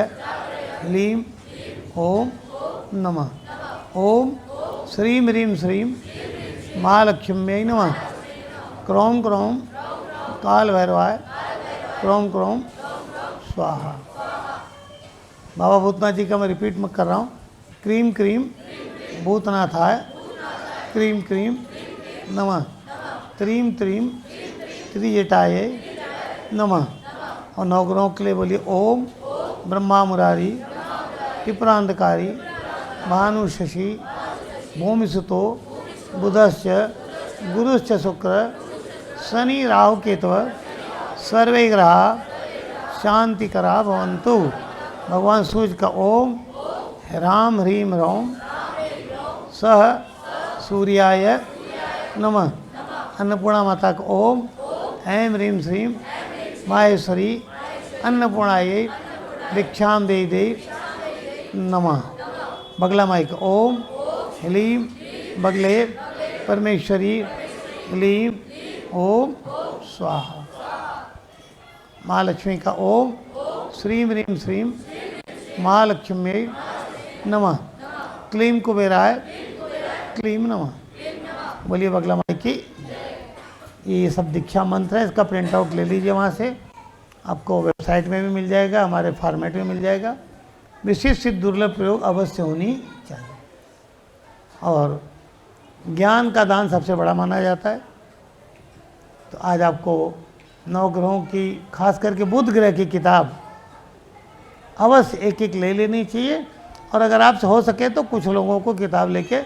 ह्लीं ओम नमः। ओम श्रीं ह्रीं श्रीं महालक्ष्म्यै नमः। क्रों क्रों काल भैरवाय क्रों क्रों स्वाहा। बाबा भूतनाथ जी का मैं रिपीट मत कर रहा हूँ। क्रीम क्रीम भूतनाथाय क्रीम क्रीम नमः। त्रीम त्रीम त्रिजटाय नमः। और नवग्रहों के लिए बोलिए ओम ब्रह्मा मुरारी त्रिपुरांधकारी भानु शशि भूमिसुतो बुधश्च गुरुश्च शुक्र शनि राहु केतव सर्वे ग्रहा शांतिकरा भवन्तु। भगवान सूर्य का ओम राम ह्रीम रोम सह सूर्याय नमः। अन्नपूर्णा माता का ओम ऐं ह्रीम श्रीम माहेश्वरी अन्नपूर्णायै दीक्षाम दे दे नमः। बगला माई का ओम ह्लीम बगले परमेश्वरी ह्लीम ओम स्वाहा। महालक्ष्मी का ओम श्रीम ह्रीम श्रीम महालक्ष्मी नमः। क्लीम कुबेराय क्लीम नमः। बोलिए बगला माई की। ये सब दीक्षा मंत्र है, इसका प्रिंट आउट ले लीजिए वहाँ से, आपको वेबसाइट में भी मिल जाएगा, हमारे फॉर्मेट में मिल जाएगा। विशिष्ट दुर्लभ प्रयोग अवश्य होनी चाहिए। और ज्ञान का दान सबसे बड़ा माना जाता है। तो आज आपको नवग्रहों की, खास करके बुध ग्रह की किताब अवश्य एक एक ले लेनी चाहिए। और अगर आपसे हो सके तो कुछ लोगों को किताब लेके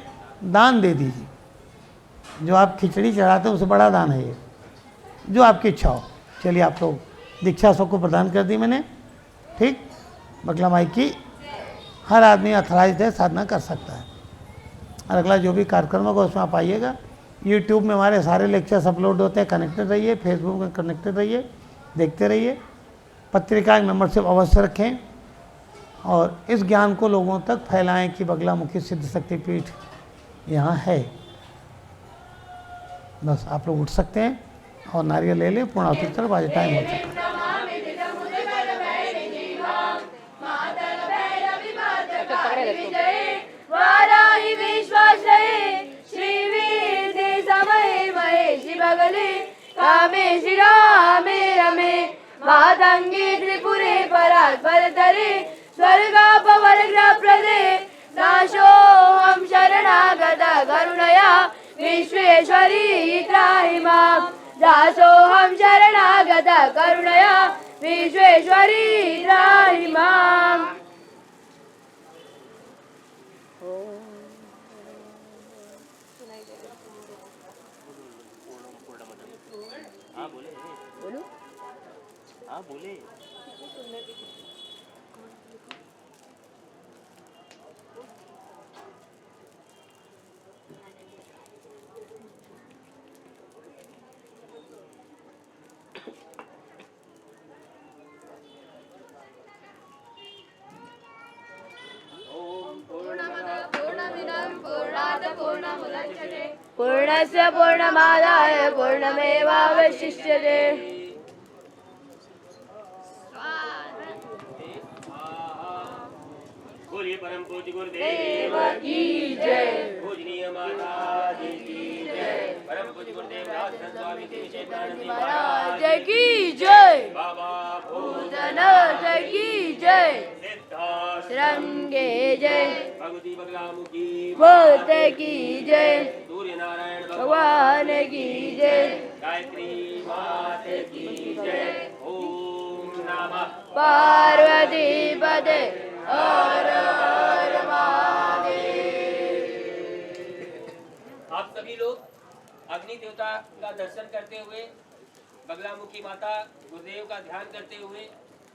दान दे दीजिए। जो आप खिचड़ी चढ़ाते हैं उससे बड़ा दान है ये, जो आपकी इच्छा हो। चलिए आप लोग दीक्षा सबको प्रदान कर दी मैंने, ठीक। बगला माई की। हर आदमी अथराइज्ड है, साधना कर सकता है। और अगला जो भी कार्यक्रम होगा उसमें आप आइएगा। यूट्यूब में हमारे सारे लेक्चर्स अपलोड होते हैं, कनेक्टेड रहिए। फेसबुक में कनेक्टेड रहिए, देखते रहिए। पत्रिका मेंबरशिप अवश्य रखें और इस ज्ञान को लोगों तक फैलाएं कि बगलामुखी सिद्ध शक्तिपीठ यहाँ है। बस आप लोग उठ सकते हैं और नारियल ले लें। पूर्णाहुति की तरफ आज टाइम हो चुका। वाराहि विश्वाश्रये श्रीवीर्ति समये महेशि बगले कामेशि रामे रमे मातंगे त्रिपुरे परात्परतरे स्वर्गापवर्गप्रदे नाशोऽहं शरणागता करुणया विश्वेश्वरी त्राहि मां। दासोऽहं शरणागता करुणया विश्वेश्वरी त्राहि माम्। पूर्णस्य पूर्णमादाय पूर्णमेवावशिष्यते। बोलिए परम पूज्य गुरुदेव की जय। पूजनीय माता जी की जय। परम पूज्य गुरुदेव राजधन स्वामी देवशेखानंद महाराज की जय। बाबा भूतनाथ की जय। सिद्धार्थ रंगे जय। भगवती बगलामुखी भूत की जय। सूर्य नारायण भगवान की जय। गायत्री मात की जय। ओम नमः पार्वती पते हर हर महादेव। आप सभी लोग अग्नि देवता का दर्शन करते हुए, बगलामुखी माता गुरुदेव का ध्यान करते हुए,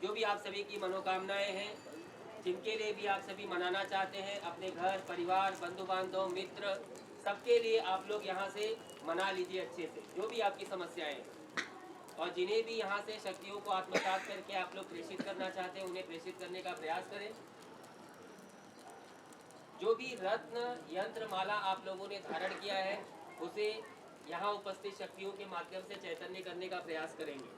जो भी आप सभी की मनोकामनाएं हैं, जिनके लिए भी आप सभी मनाना चाहते हैं, अपने घर परिवार बंधु बांधव मित्र सबके लिए आप लोग यहाँ से मना लीजिए अच्छे से, जो भी आपकी समस्याएं हैं। और जिन्हें भी यहाँ से शक्तियों को आत्मसात करके आप लोग प्रेषित करना चाहते हैं, उन्हें प्रेषित करने का प्रयास करें। जो भी रत्न यंत्र माला आप लोगों ने धारण किया है, उसे यहाँ उपस्थित शक्तियों के माध्यम से चैतन्य करने का प्रयास करेंगे।